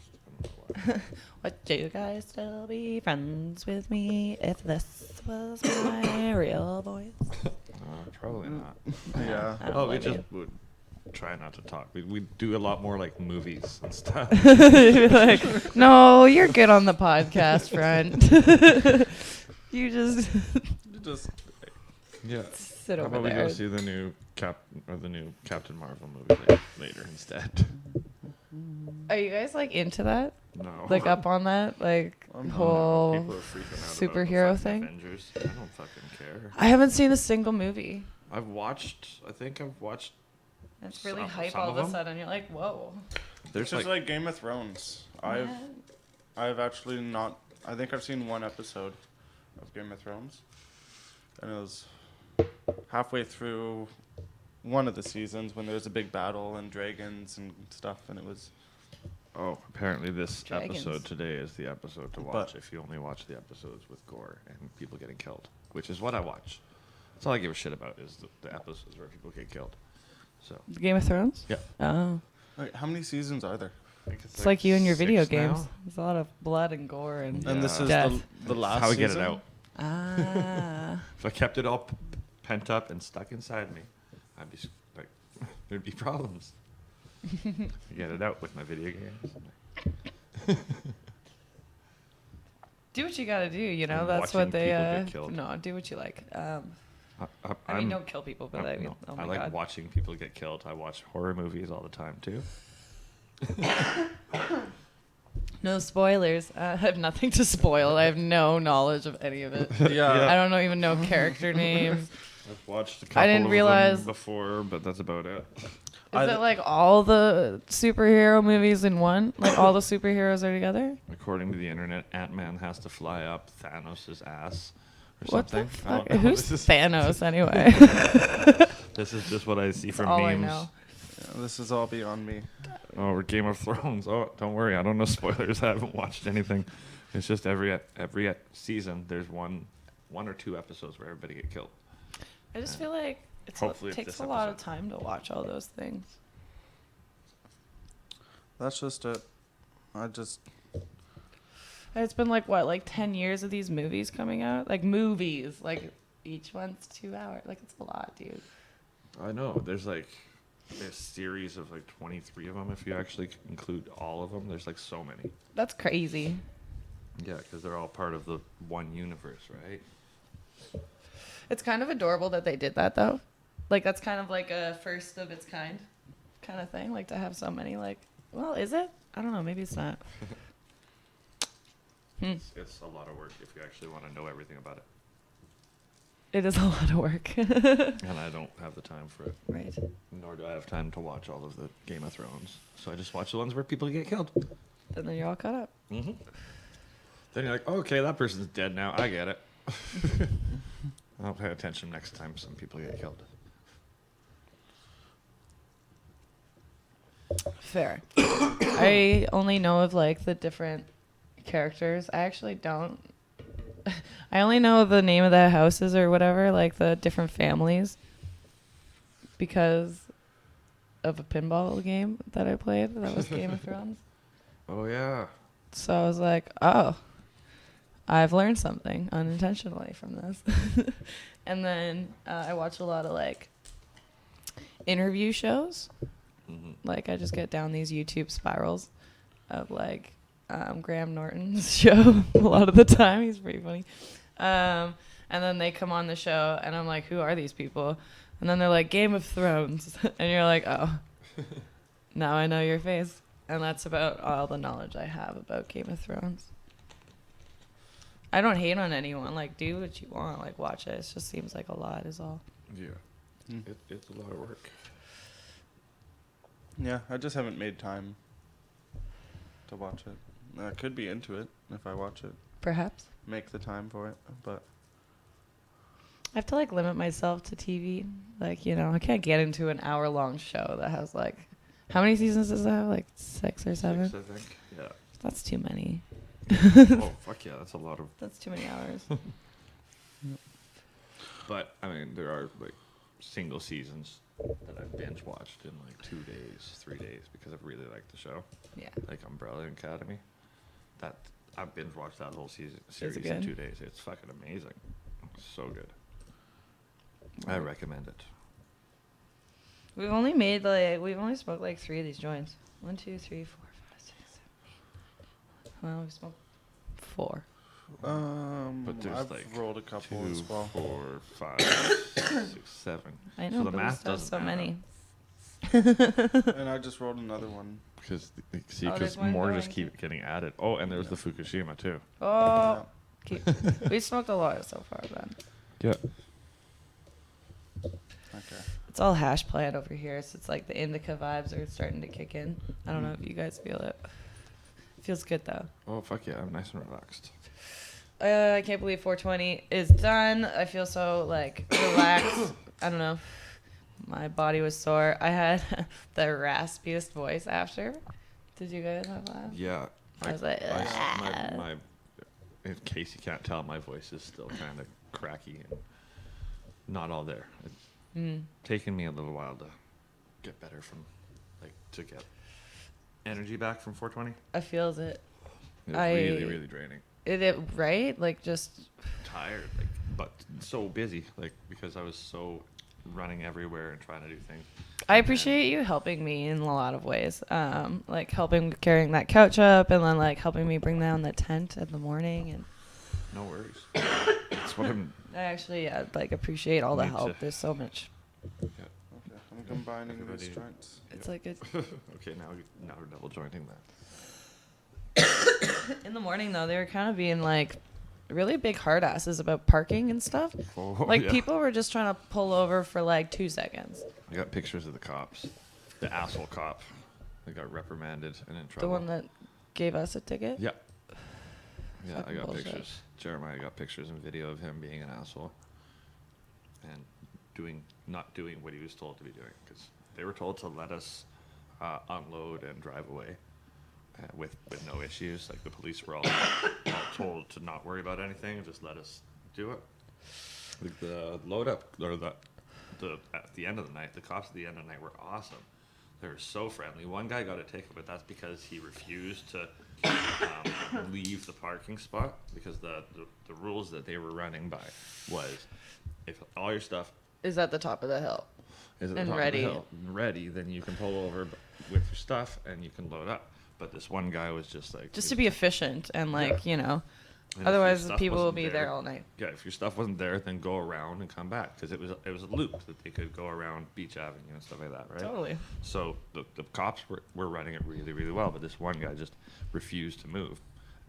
I don't know why. Would you guys still be friends with me if this was my real voice? Probably not. Yeah. I don't Oh, we blame just would try not to talk. We do a lot more like movies and stuff. you. Like, no, you're good on the podcast front. You just Yeah. sit How over about we there. go see the new Captain Marvel movie later instead? Are you guys like into that? No. Like up on that? Like I'm not. whole People are freaking out superhero about the thing? fucking Avengers. I don't fucking care. I haven't seen a single movie. I think I've watched. It's really Some- hype some all of of a them? sudden. You're like, whoa. There's It's like Game of Thrones. I've actually not... I think I've seen one episode of Game of Thrones. And it was halfway through one of the seasons when there was a big battle and dragons and stuff, and it was... Oh, apparently this Dragons. episode today is the episode to watch But- if you only watch the episodes with gore and people getting killed, which is what I watch. That's all I give a shit about is the episodes where people get killed. So, Game of Thrones? yeah. Oh. Wait, how many seasons are there? I think It's like you and your video 6 now. games. There's a lot of blood and gore and And this is death. the last How we get it season? out. Ah. If I kept it all pent up and stuck inside me, I'd be like, there'd be problems. I get it out with my video games. Do what you gotta do, you know. And That's watching what they. people get killed. No, do what you like. I I'm- mean, don't kill people, but I mean, no, oh my I like god. watching people get killed. I watch horror movies all the time too. No spoilers. I have nothing to spoil. I have no knowledge of any of it. Yeah. I don't know, even know character names. I've watched a couple I didn't of realize- them before, but that's about it. Is it like all the superhero movies in one? Like all the superheroes are together? According to the internet, Ant-Man has to fly up Thanos' ass or What the something. I fuck? don't know. Who's This is- Thanos anyway? This is just what I see from all I memes. know. Yeah, this is all beyond me. Oh, we're Game of Thrones. Oh, don't worry, I don't know spoilers. I haven't watched anything. It's just every season there's one or two episodes where everybody get killed. I just feel like Hopefully it it's takes this a lot of episode. time to watch all those things. That's just it. It's been like what, like 10 years of these movies coming out? Like movies, like each one's 2 hours. Like it's a lot, dude. I know. There's like a series of like 23 of them if you actually include all of them. There's like so many. That's crazy. Yeah, because they're all part of the one universe, right? It's kind of adorable that they did that though. Like that's kind of like a first of its kind of thing. Like to have so many like, well, is it? I don't know. Maybe it's not. It's a lot of work if you actually want to know everything about it. It is a lot of work. And I don't have the time for it. Right. Nor do I have time to watch all of the Game of Thrones. So I just watch the ones where people get killed. And then you're all caught up. Mm-hmm. Then you're like, okay, that person's dead now. I get it. I'll pay attention next time some people get killed. Fair. I only know of like the different characters. I actually don't. I only know the name of the houses or whatever, like the different families, because of a pinball game that I played. That was Game of Thrones. Oh, yeah. So I was like, oh, I've learned something unintentionally from this. And then I watch a lot of like interview shows. Mm-hmm. Like I just get down these YouTube spirals of like Graham Norton's show a lot of the time. He's pretty funny. And then they come on the show and I'm like, who are these people? And then they're like, Game of Thrones. And you're like, oh, now I know your face. And that's about all the knowledge I have about Game of Thrones. I don't hate on anyone. Like, do what you want. Like, watch it. It just seems like a lot is all. Yeah. It's a lot of work. Yeah, I just haven't made time to watch it. I could be into it if I watch it. Perhaps. Make the time for it, but I have to, like, limit myself to TV. Like, you know, I can't get into an hour-long show that has, like... How many seasons does it have? Like 6 or 7? 6, I think. Yeah. That's too many. Oh, fuck yeah. That's a lot of... That's too many hours. But, I mean, there are, like, single seasons that I've binge watched in, like, 2 days, 3 days, because I've really liked the show. Yeah. Like Umbrella Academy. That I binge watched that whole series it in good? 2 days. It's fucking amazing. It's so good. I recommend it. We've only smoked like 3 of these joints. 1, 2, 3, 4, 5, 6, 7. Well, we smoked 4. But there's I've like rolled a couple 2, as well. 4, 5, 6, 7. I know, so the but math we still have doesn't so matter. many. And I just rolled another one. Because there's one more going just keep getting added. Oh, and there's the Fukushima too. Oh, we smoked a lot so far, then. Yeah. Okay. It's all hash plant over here, so it's like the indica vibes are starting to kick in. I don't know if you guys feel it. It feels good though. Oh fuck yeah! I'm nice and relaxed. I can't believe 420 is done. I feel so like relaxed. I don't know. My body was sore. I had the raspiest voice after. Did you guys have that? Yeah. I was like, my in case you can't tell, my voice is still kind of cracky and not all there. It's taken me a little while to get better to get energy back from 420. I feels it. It was really, really draining. It right? Like just Tired, but so busy, because I was so running everywhere and trying to do things. I appreciate you helping me in a lot of ways. Like helping carrying that couch up and then like helping me bring down the tent in the morning and No worries. That's what I'm... I actually appreciate all the Need help. to- There's so much. Yeah. Okay. I'm combining these Everybody- joints. It's like a, Okay, now we're double jointing that. in the morning though, they were kind of being like really big hard asses about parking and stuff. Oh, Like yeah. people were just trying to pull over for like 2 seconds. I got pictures of the cops. The asshole cop. They got reprimanded and in The trouble. one that gave us a ticket. Yeah. Yeah, Fucking I got bullshit. pictures. Jeremiah got pictures and video of him being an asshole. And not doing what he was told to be doing. Because they were told to let us unload and drive away with no issues. Like the police were all told to not worry about anything and just let us do it. Like the load up, or at the end of the night, the cops at the end of the night were awesome. They were so friendly. One guy got a ticket, but that's because he refused to leave the parking spot, because the rules that they were running by was if all your stuff Is at the top of the hill. is at the And top ready. of the hill and ready, then you can pull over with your stuff and you can load up. But this one guy was just like... Just to be efficient and like, you know, And if your otherwise the stuff people will wasn't be there all night. Yeah, if your stuff wasn't there, then go around and come back, because it was a loop that they could go around Beach Avenue and stuff like that, right? Totally. So the cops were running it really, really well, but this one guy just refused to move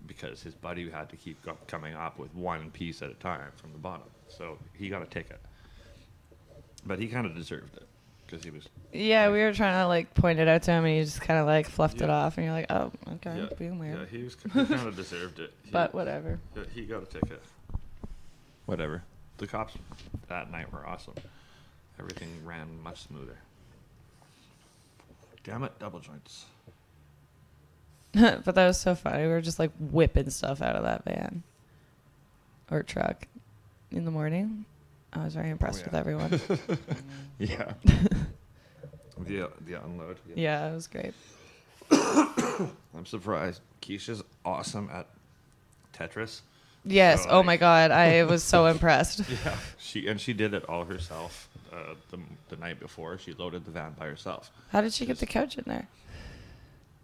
because his buddy had to keep coming up with one piece at a time from the bottom. So he got a ticket, but he kind of deserved it. because he was. Yeah, we were trying to like point it out to him, and he just kind of like fluffed it off, and you're like, oh, okay, Yeah, being weird. yeah, he kind of deserved it. But whatever. He got a ticket. Whatever. The cops that night were awesome. Everything ran much smoother. Damn it, double joints. But that was so funny. We were just like whipping stuff out of that van or truck in the morning. I was very impressed with everyone. Yeah. The unload. Yeah, it was great. I'm surprised. Keisha's awesome at Tetris. Yes. So, Oh my God. I was so impressed. Yeah. She did it all herself. The night before, she loaded the van by herself. How did she get the couch in there?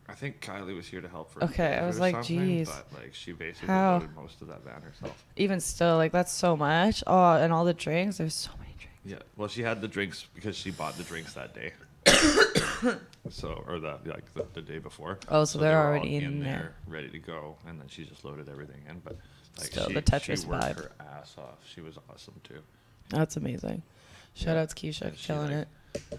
I think Kylie was here to help her. Okay, I was like, geez. But like, she basically How? loaded most of that van herself. Even still, like that's so much. Oh, and all the drinks. There's so many drinks. Yeah. Well, she had the drinks because she bought the drinks that day. So, or the day before. Oh, so they they're were all already in there. there, ready to go, and then she just loaded everything in. But like, Still, she, the Tetris she worked vibe. her ass off. She was awesome too. That's amazing. Shout Yeah. out to Keisha, And she, killing like, it.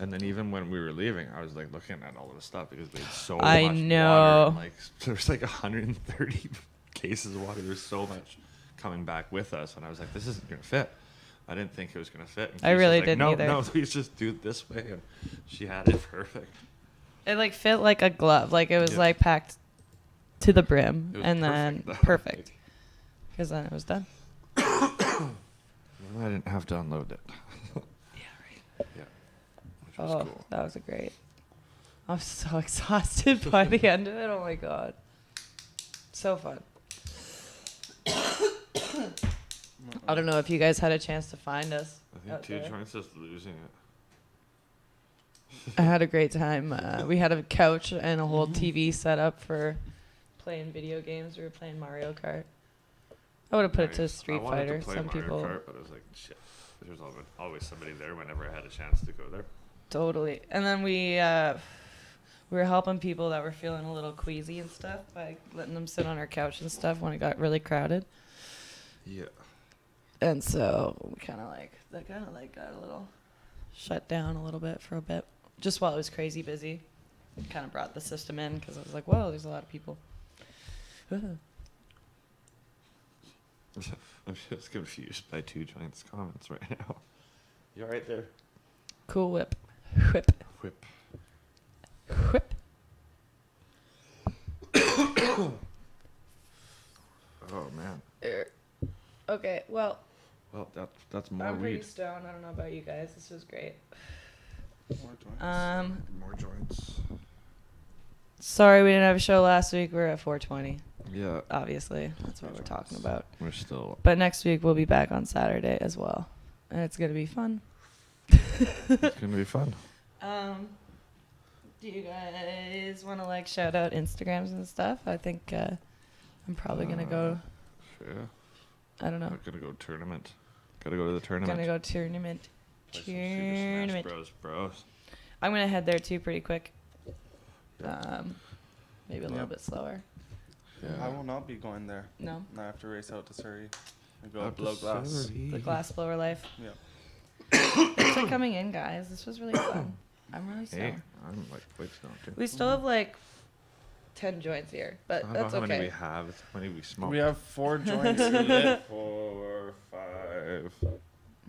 And then even when we were leaving, I was like looking at all of the stuff because we had so I much know. water. And, like there's like 130 cases of water. There's so much coming back with us, and I was like, this isn't gonna fit. I didn't think it was gonna fit. And I really Keisha's like, didn't either. No, please just do it this way, and she had it perfect. It like fit like a glove. Like it was Yeah. like packed to the brim, It was and then perfect, though. perfect. Because then it was done. And I didn't have to unload it. Yeah, right. Yeah, which was Oh, cool. that was a great. I was so exhausted by the end of it. Oh my God. So fun. I don't know if you guys had a chance to find us. I think out Two there. Joints is losing it. I had a great time. We had a couch and a whole TV set up for playing video games. We were playing Mario Kart. I would have put it to Nice. Street I wanted Fighter. to play Some Mario people Kart, but I was like, shit. There's always somebody there whenever I had a chance to go there. totally. And then we were helping people that were feeling a little queasy and stuff by letting them sit on our couch and stuff when it got really crowded. Yeah. And so we kind of got a little shut down a little bit for a bit, just while it was crazy busy. Kind of brought the system in because I was like, whoa, there's a lot of people. I'm just confused by Two Joints comments right now. You alright there? Cool whip. Whip. Whip. Whip. Oh man. Okay, well, Well, that's more I'm pretty weed. stoned. I don't know about you guys. This was great. More joints. More joints. Sorry we didn't have a show last week. We're at 420. Yeah. Obviously, that's what we're talking about. We're still. But next week we'll be back on Saturday as well, and it's gonna be fun. It's gonna be fun. Do you guys want to like shout out Instagrams and stuff? I think I'm probably gonna go. Yeah. I don't know. I'm gonna go tournament. Gotta go to the tournament. Gonna go tournament. Play some Super Smash Tournament. Bros. I'm gonna head there too pretty quick. Yeah. Maybe a little Yep. bit slower. I will not be going there. No, I have to race out to Surrey and go Up to blow glass. Surrey. the glass blower life. Yep. Thanks for coming in, guys. This was really fun. I'm really Hey, sorry. I'm like quite stoned too. We still have like 10 joints here, I but don't know that's how many we okay. have. It's how many we smoke. We have 4 joints lit. 4, 5.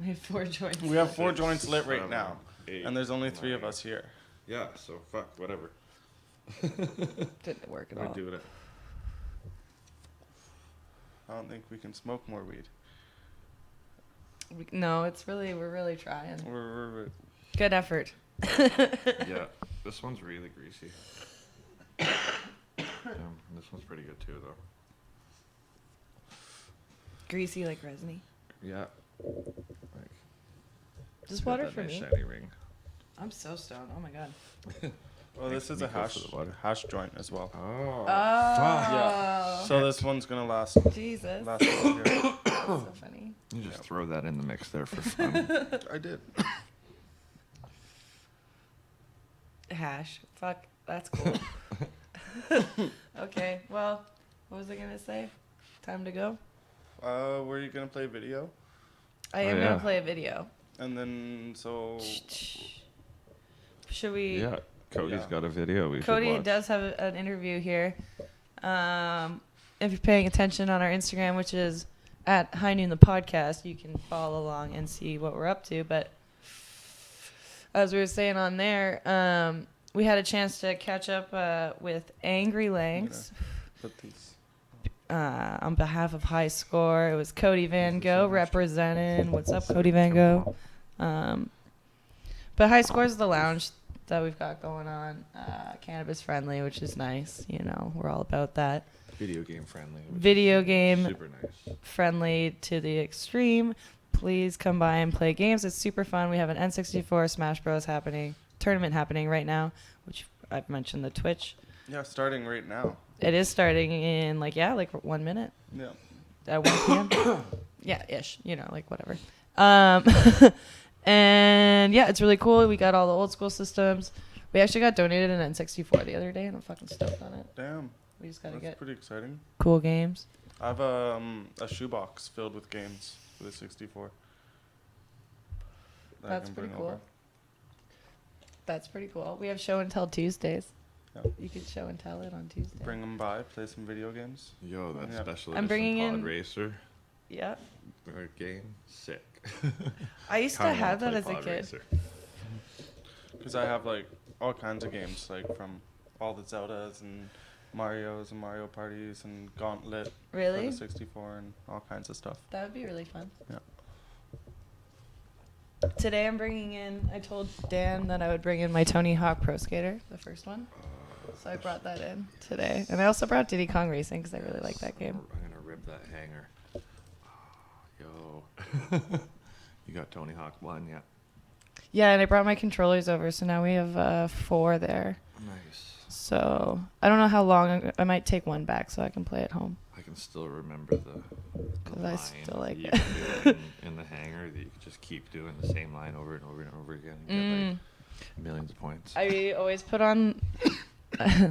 We have 4 joints. We have 4 6, joints lit right 7, now, 8, and there's only 3 of 9. us here. Yeah, so fuck, whatever. Didn't work at We're all. doing it. I don't think we can smoke more weed. No, we're really trying. We're Good effort. Yeah, this one's really greasy. This one's pretty good too, though. Greasy like resiny. Yeah. Like, Just got water that for nice me. shiny ring. I'm so stoned. Oh my god. well, this is a Niko, hash for the water. hash joint as well. Oh. Oh. So this one's gonna last Jesus. last all year. That's so funny. You just throw that in the mix there for fun. I did. Hash. Fuck. That's cool. Okay. Well, what was I gonna say? Time to go. Were you gonna play video? I Oh, am yeah. gonna play a video. And then so Should we? Yeah, Cody's got a video we Cody should watch. does have an interview here. If you're paying attention on our Instagram, which is at High Noon the Podcast, you can follow along and see what we're up to. But as we were saying on there, we had a chance to catch up with Angrylanks. Put these. On behalf of High Score. It was Cody Van Gogh representing. What's up, Cody Van Gogh? But High Score is the lounge that we've got going on. Cannabis friendly, which is nice. You know, we're all about that. Video game friendly. Video game Super nice. friendly to the extreme. Please come by and play games. It's super fun. We have an N64 Smash Bros. Tournament happening right now, which I've mentioned the Twitch. Yeah, starting right now. It is starting in like 1 minute. Yeah. At 1 p.m. Yeah, ish. You know, like whatever. And yeah, it's really cool. We got all the old school systems. We actually got donated an N64 the other day, and I'm fucking stoked on it. Damn. We just gotta That's get pretty exciting. cool games. I have a shoebox filled with games for the 64. that I That's can pretty bring cool. over. That's pretty cool. We have show and tell Tuesdays. Yeah. You could show and tell it on Tuesday. Bring them by, play some video games. Yo, that Yeah. special I'm edition bringing pod in- racer Yeah. game, sick. I used to Kinda have wanna that play as a pod kid. racer. Because I have like all kinds of games, like from all the Zeldas and Marios and Mario Parties and Gauntlet Really? for the 64 and all kinds of stuff. That would be really fun. Yeah. Today I'm bringing in, I told Dan that I would bring in my Tony Hawk Pro Skater, the first one. So I brought that in today. And I also brought Diddy Kong Racing because I really like that game. I'm gonna rip that hanger. Yo. You got Tony Hawk 1, yeah. Yeah, and I brought my controllers over, so now we have 4 there. Nice. So I don't know how long, I might take one back so I can play at home. I can still remember the 'Cause I line still like that you it. could do in the hangar that you could just keep doing the same line over and over and over again and get like millions of points. I always put on,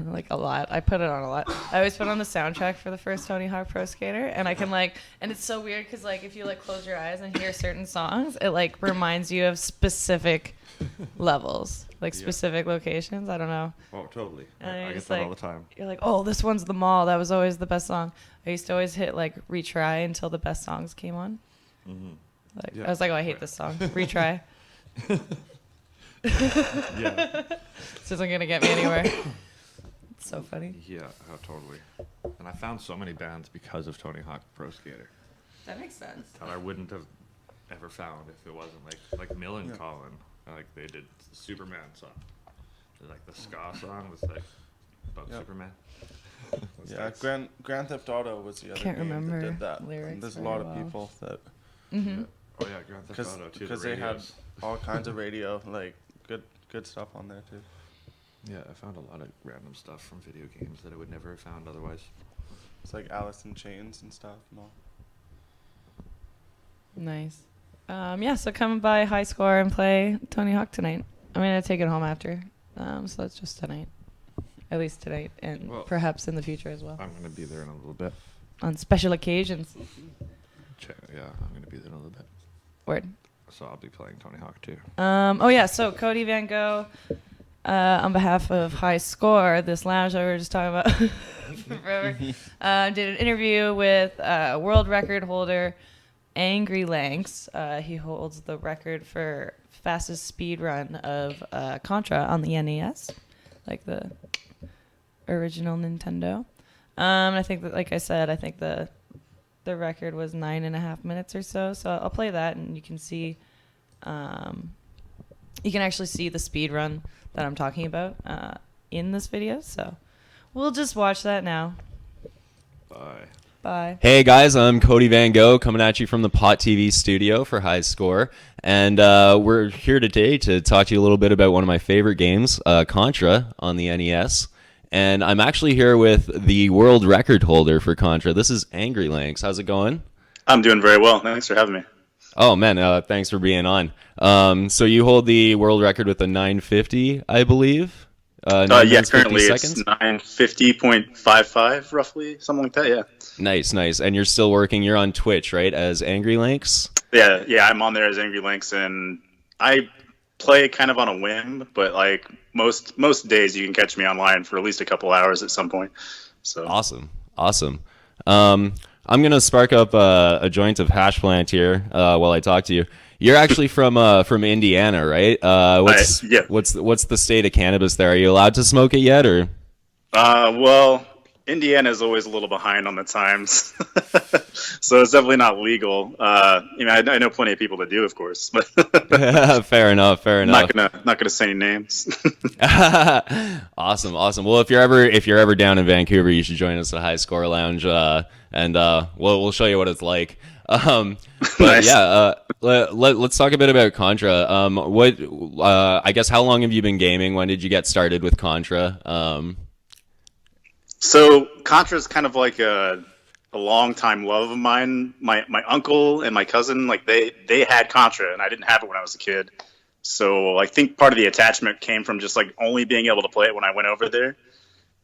like a lot. I put it on a lot. I always put on the soundtrack for the first Tony Hawk Pro Skater, and I can like, and it's so weird because like if you like close your eyes and hear certain songs, it like reminds you of specific levels, like Yeah. specific locations. I don't know. Oh, totally. And I you're get just that all like- the time. You're like, oh, this one's the mall. That was always the best song. I used to always hit like retry until the best songs came on. Mm-hmm. Like Yeah. I was like, oh, I hate this song. Retry. Yeah. This isn't gonna get me anywhere. It's so funny. Yeah, oh, totally. And I found so many bands because of Tony Hawk Pro Skater That makes sense. that I wouldn't have ever found if it wasn't like Mill and Yeah. Colin. Like they did the Superman song. Like the ska song was like about Yep. Superman. Yeah, Grand Theft Auto was the other Can't game remember that did that. lyrics And there's a very lot of well. people that Mm-hmm. Oh yeah, Grand Theft Auto too. because they had all kinds of radio, like good stuff on there too. Yeah, I found a lot of random stuff from video games that I would never have found otherwise. It's like Alice in Chains and stuff and all. Nice. Yeah, so come by High Score and play Tony Hawk tonight. I'm gonna take it home after. So it's just tonight. At least tonight, and Well, perhaps in the future as well. I'm gonna be there in a little bit. On special occasions. Yeah, I'm gonna be there in a little bit. Word. So I'll be playing Tony Hawk too. Oh yeah, so Cody Van Gogh, on behalf of High Score, this lounge that we were just talking about forever, did an interview with world record holder Angrylanks. He holds the record for fastest speed run of Contra on the NES, like the original Nintendo. I think that, like I said, I think the record was 9.5 minutes or so. So I'll play that, and you can see, you can actually see the speed run that I'm talking about in this video. So we'll just watch that now. Bye. Bye. Hey guys, I'm Cody Van Gogh coming at you from the Pot TV studio for High Score, and we're here today to talk to you a little bit about one of my favorite games, Contra on the NES. And I'm actually here with the world record holder for Contra. This is Angrylanks. How's it going? I'm doing very well. Thanks for having me. Oh man, thanks for being on. So you hold the world record with a 950, I believe. 9 Yeah, minutes, 50 currently seconds? it's 950.55, roughly, something like that, yeah. Nice. And you're still working. You're on Twitch, right, as Angrylanks? Yeah, I'm on there as Angrylanks, and I play kind of on a whim, but like most days you can catch me online for at least a couple hours at some point. So Awesome. I'm gonna spark up a joint of hash plant here while I talk to you. You're actually from Indiana, right? Yeah. What's the state of cannabis there? Are you allowed to smoke it yet, or? Well, Indiana is always a little behind on the times, so it's definitely not legal. I know plenty of people that do, of course, but Fair enough. not gonna say any names. Awesome. Well, if you're ever down in Vancouver, you should join us at High Score Lounge, and we'll show you what it's like. But Nice. yeah, let's talk a bit about Contra. I guess how long have you been gaming? When did you get started with Contra? So Contra is kind of like a long time love of mine. My uncle and my cousin, like they had Contra, and I didn't have it when I was a kid. So I think part of the attachment came from just like only being able to play it when I went over there.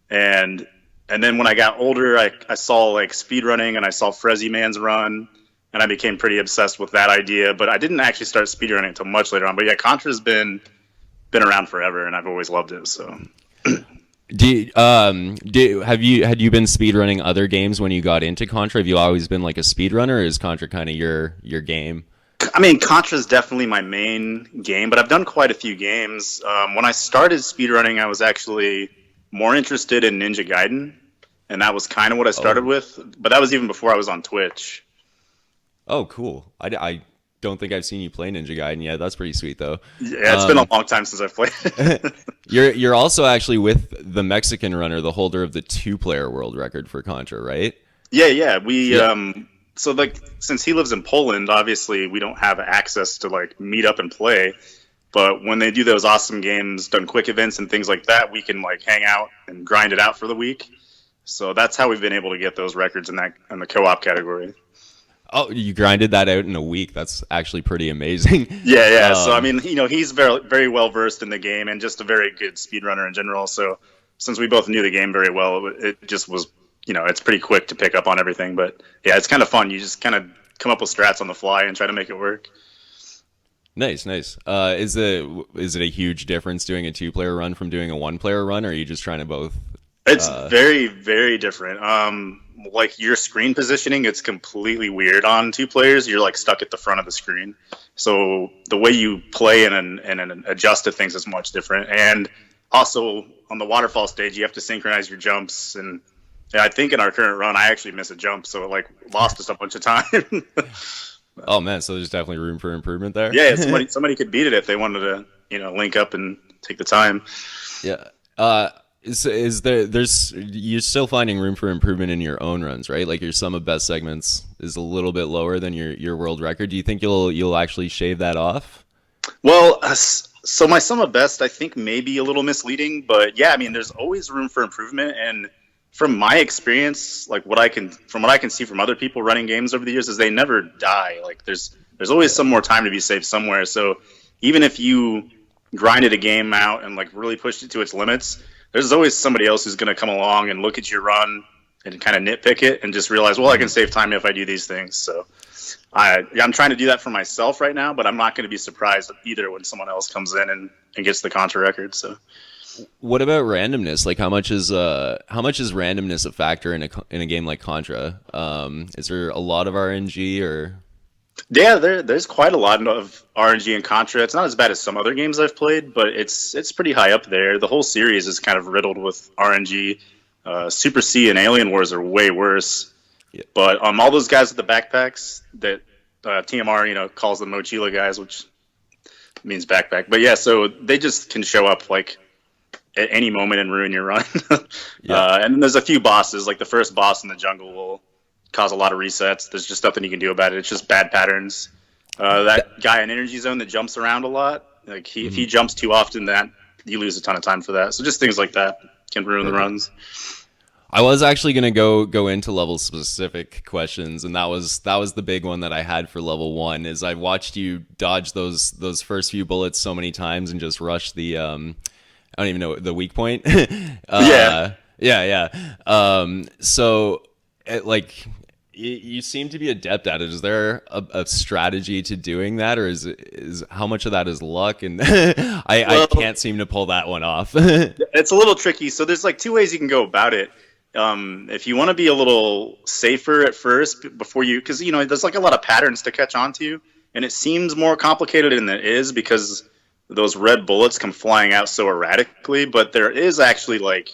And then when I got older, I saw like speedrunning and I saw Frezzy Man's run, and I became pretty obsessed with that idea. But I didn't actually start speedrunning until much later on. But yeah, Contra's been around forever, and I've always loved it. So. Had you been speedrunning other games when you got into Contra? Have you always been like a speedrunner, or is Contra kind of your game? I mean, Contra is definitely my main game, but I've done quite a few games. When I started speedrunning, I was actually more interested in Ninja Gaiden, and that was kind of what I started with. But that was even before I was on Twitch. Oh, cool. I don't think I've seen you play Ninja Gaiden yet. That's pretty sweet, though. Yeah, it's been a long time since I've played. You're also actually with the Mexican runner, the holder of the 2-player world record for Contra, right? Yeah. So like, since he lives in Poland, obviously we don't have access to like meet up and play. But when they do those awesome games, done quick events and things like that, we can like hang out and grind it out for the week. So that's how we've been able to get those records in the co-op category. Oh, you grinded that out in a week. That's actually pretty amazing. Yeah. So I mean, he's very, very well versed in the game and just a very good speedrunner in general. So since we both knew the game very well, it just was, it's pretty quick to pick up on everything. But yeah, it's kind of fun. You just kind of come up with strats on the fly and try to make it work. Nice. Is it a huge difference doing a 2-player run from doing a 1-player run, or are you just trying to both? It's very, very different. Like your screen positioning, it's completely weird on 2 players. You're like stuck at the front of the screen. So the way you play and adjust to things is much different. And also on the waterfall stage, you have to synchronize your jumps. And I think in our current run, I actually missed a jump, so it like lost us a bunch of time. Oh man, so there's definitely room for improvement there. Yeah, somebody could beat it if they wanted to, link up and take the time. Yeah. You're still finding room for improvement in your own runs, right? Like your sum of best segments is a little bit lower than your world record. Do you think you'll actually shave that off? Well, so my sum of best, I think, may be a little misleading, but yeah, I mean, there's always room for improvement. And from my experience, like what I can see from other people running games over the years, is they never die. Like there's always some more time to be saved somewhere. So even if you grinded a game out and like really pushed it to its limits, there's always somebody else who's going to come along and look at your run and kind of nitpick it and just realize, well, I can save time if I do these things. So I'm trying to do that for myself right now, but I'm not going to be surprised either when someone else comes in and gets the Contra record. So what about randomness? Like how much is randomness a factor in a game like Contra? Is there a lot of RNG or? Yeah, there's quite a lot of RNG in Contra. It's not as bad as some other games I've played, but it's pretty high up there. The whole series is kind of riddled with RNG. Super C and Alien Wars are way worse. Yeah. But all those guys with the backpacks that TMR calls them Mochila guys, which means backpack. But yeah, so they just can show up like at any moment and ruin your run. Yeah. And then there's a few bosses, like the first boss in the jungle will cause a lot of resets. There's just nothing you can do about it. It's just bad patterns. That guy in Energy Zone that jumps around a lot, like if he jumps too often, that you lose a ton of time for that. So just things like that can ruin the runs. I was actually gonna go into level specific questions, and that was the big one that I had for level 1. Is I watched you dodge those first few bullets so many times and just rush the I don't even know the weak point. Yeah. So like you seem to be adept at it. Is there a strategy to doing that, or is how much of that is luck? And I can't seem to pull that one off. It's a little tricky. So there's like two ways you can go about it. If you want to be a little safer at first before you, because there's like a lot of patterns to catch on to, and it seems more complicated than it is because those red bullets come flying out so erratically. But there is actually like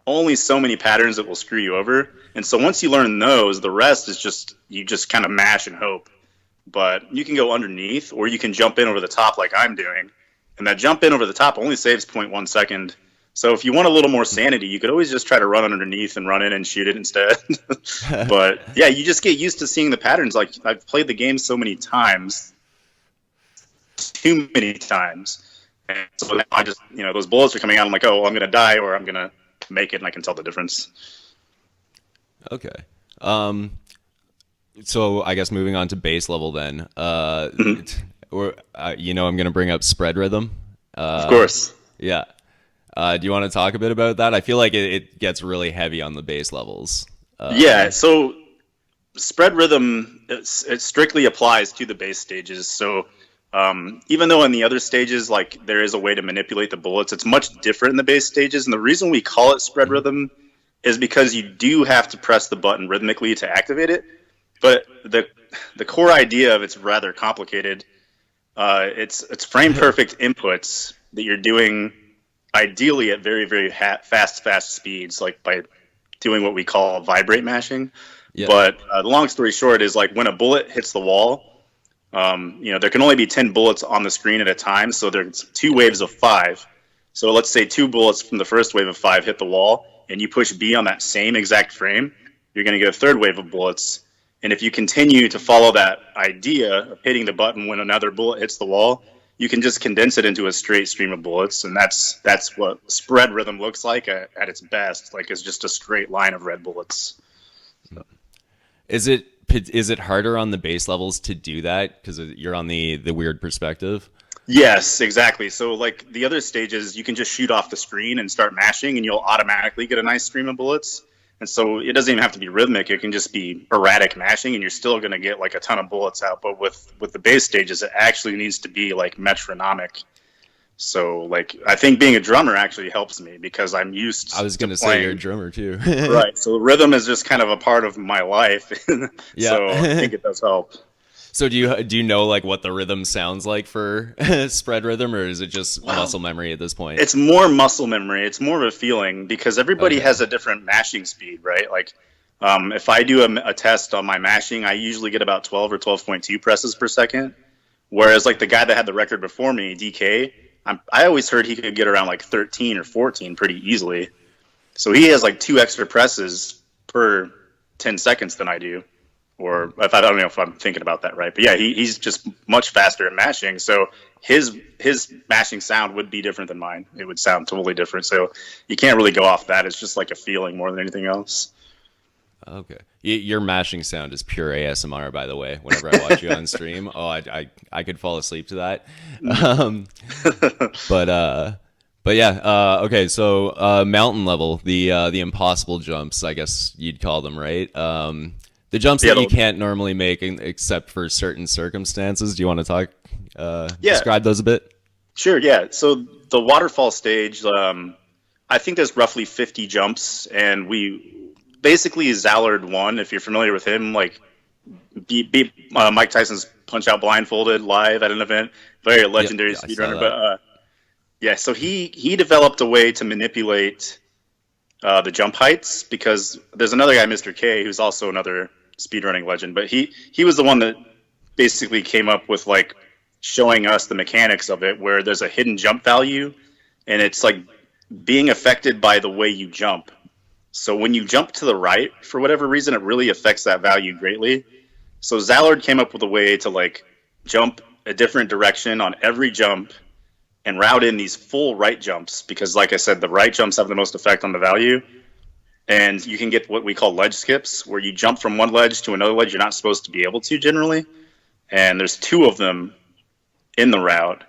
only so many patterns that will screw you over. And so once you learn those, the rest is you just kind of mash and hope. But you can go underneath, or you can jump in over the top like I'm doing. And that jump in over the top only saves 0.1 second. So if you want a little more sanity, you could always just try to run underneath and run in and shoot it instead. But yeah, you just get used to seeing the patterns. Like I've played the game so many times, too many times. And so now I just, those bullets are coming out. I'm like, oh, well, I'm going to die or I'm going to make it, and I can tell the difference. Okay. So I guess moving on to base level then. Or I'm going to bring up spread rhythm. Of course. Yeah. Do you want to talk a bit about that? I feel like it gets really heavy on the base levels. Yeah. So spread rhythm, it strictly applies to the base stages. So even though in the other stages, like there is a way to manipulate the bullets, it's much different in the base stages. And the reason we call it spread rhythm is because you do have to press the button rhythmically to activate it. But the core idea of it's rather complicated. It's frame perfect inputs that you're doing ideally at very, very fast speeds, like by doing what we call vibrate mashing. Yeah. But the long story short is like when a bullet hits the wall, there can only be 10 bullets on the screen at a time. So there's 2 waves of 5. So let's say 2 bullets from the first wave of 5 hit the wall and you push B on that same exact frame, you're going to get a third wave of bullets. And if you continue to follow that idea of hitting the button when another bullet hits the wall, you can just condense it into a straight stream of bullets. And that's what spread rhythm looks like at its best. Like it's just a straight line of red bullets. So. Is it harder on the base levels to do that because you're on the weird perspective? Yes, exactly. So like the other stages, you can just shoot off the screen and start mashing and you'll automatically get a nice stream of bullets. And so it doesn't even have to be rhythmic. It can just be erratic mashing and you're still going to get like a ton of bullets out. But with the base stages, it actually needs to be like metronomic. So like I think being a drummer actually helps me because I'm used to I was going to say you're a drummer too. Right. So rhythm is just kind of a part of my life. Yeah. So I think it does help. So do you know like what the rhythm sounds like for spread rhythm, or is it just muscle memory at this point? It's more muscle memory. It's more of a feeling because everybody has a different mashing speed, right? Like if I do a test on my mashing, I usually get about 12 or 12.2 presses per second. Whereas like the guy that had the record before me, DK, I always heard he could get around like 13 or 14 pretty easily. So he has like 2 extra presses per 10 seconds than I do. Or if I don't know if I'm thinking about that right, but yeah, he's just much faster at mashing. So his mashing sound would be different than mine. It would sound totally different. So you can't really go off that. It's just like a feeling more than anything else. Okay, your mashing sound is pure ASMR, by the way. Whenever I watch you on stream, I could fall asleep to that. But yeah, okay. So mountain level, the impossible jumps, I guess you'd call them, right? The jumps that you can't normally make except for certain circumstances. Do you want to describe those a bit? Sure, yeah. So the waterfall stage, I think there's roughly 50 jumps, and we basically Zallard won. If you're familiar with him, like beat Mike Tyson's Punch-Out blindfolded live at an event. Very legendary speedrunner. But yeah, so he developed a way to manipulate the jump heights because there's another guy, Mr. K, who's also another speedrunning legend, but he was the one that basically came up with like showing us the mechanics of it, where there's a hidden jump value and it's like being affected by the way you jump. So when you jump to the right, for whatever reason, it really affects that value greatly. So Zallard came up with a way to like jump a different direction on every jump and route in these full right jumps because, like I said, the right jumps have the most effect on the value. And you can get what we call ledge skips, where you jump from one ledge to another ledge you're not supposed to be able to generally. And there's 2 of them in the route.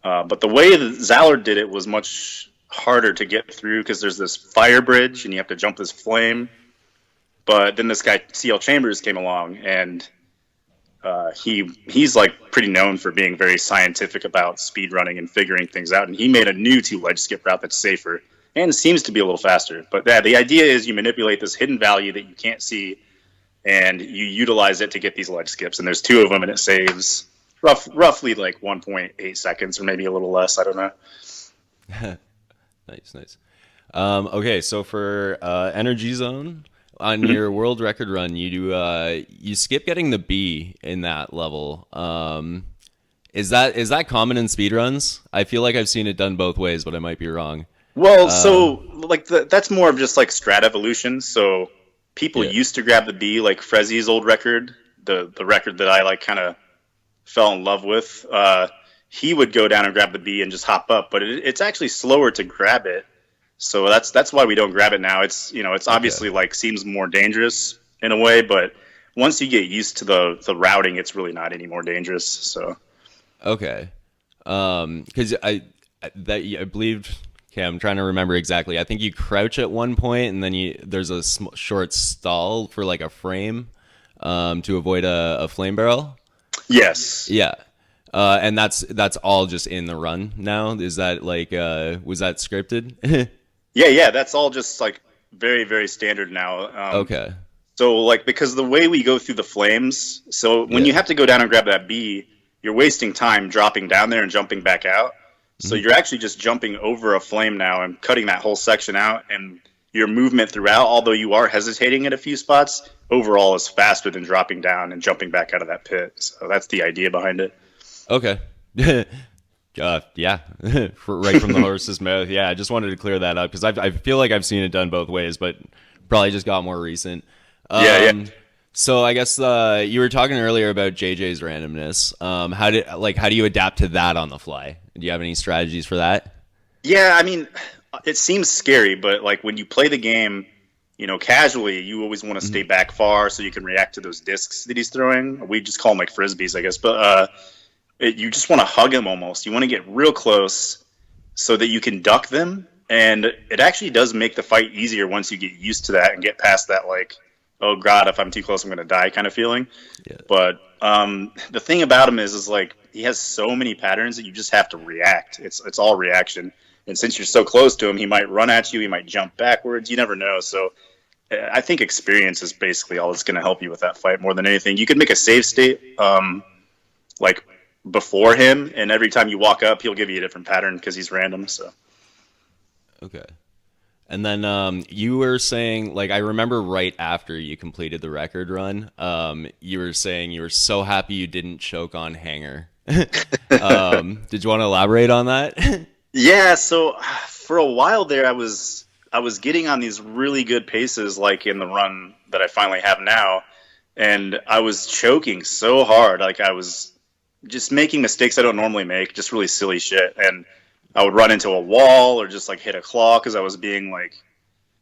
But the way that Zallard did it was much harder to get through because there's this fire bridge and you have to jump this flame. But then this guy CL Chambers came along, and he's like pretty known for being very scientific about speed running and figuring things out. And he made a new 2-ledge skip route that's safer and seems to be a little faster. But the idea is you manipulate this hidden value that you can't see, and you utilize it to get these ledge skips. And there's 2 of them, and it saves roughly like 1.8 seconds or maybe a little less. I don't know. Nice. Okay, so for Energy Zone, on your world record run, you skip getting the B in that level. Is that common in speedruns? I feel like I've seen it done both ways, but I might be wrong. Well, so like that's more of just like strat evolution. So people used to grab the B, like Frezzy's old record, the record that I like kind of fell in love with. He would go down and grab the B and just hop up, but it's actually slower to grab it. So that's why we don't grab it now. It's it's obviously like seems more dangerous in a way, but once you get used to the routing, it's really not any more dangerous. So okay, because I believe. Okay, I'm trying to remember exactly. I think you crouch at one point, and then there's a short stall for like a frame to avoid a flame barrel. Yes. Yeah. And that's all just in the run now. Is that like was that scripted? Yeah, that's all just like very, very standard now. Okay. So like because the way we go through the flames, so when you have to go down and grab that B, you're wasting time dropping down there and jumping back out. So you're actually just jumping over a flame now and cutting that whole section out, and your movement throughout, although you are hesitating at a few spots, overall is faster than dropping down and jumping back out of that pit. So that's the idea behind it. Okay. Yeah, right from the horse's mouth. Yeah, I just wanted to clear that up because I feel like I've seen it done both ways, but probably just got more recent. Yeah. So I guess you were talking earlier about JJ's randomness. How do you adapt to that on the fly? Do you have any strategies for that? Yeah, I mean, it seems scary, but like when you play the game, casually, you always want to stay back far so you can react to those discs that he's throwing. We just call them like frisbees, I guess, but you just want to hug him almost. You want to get real close so that you can duck them, and it actually does make the fight easier once you get used to that and get past that like, oh god, if I'm too close I'm going to die kind of feeling. Yeah. But the thing about him is like he has so many patterns that you just have to react. It's all reaction, and since you're so close to him, he might run at you, he might jump backwards, you never know. So I think experience is basically all that's going to help you with that fight more than anything. You could make a save state like before him, and every time you walk up he'll give you a different pattern because he's random. So okay. And then you were saying, like, I remember right after you completed the record run, you were saying you were so happy you didn't choke on Hanger. Did you want to elaborate on that? Yeah, so for a while there, I was getting on these really good paces, like in the run that I finally have now, and I was choking so hard, like I was just making mistakes I don't normally make, just really silly shit, and I would run into a wall or just like hit a claw because I was being like,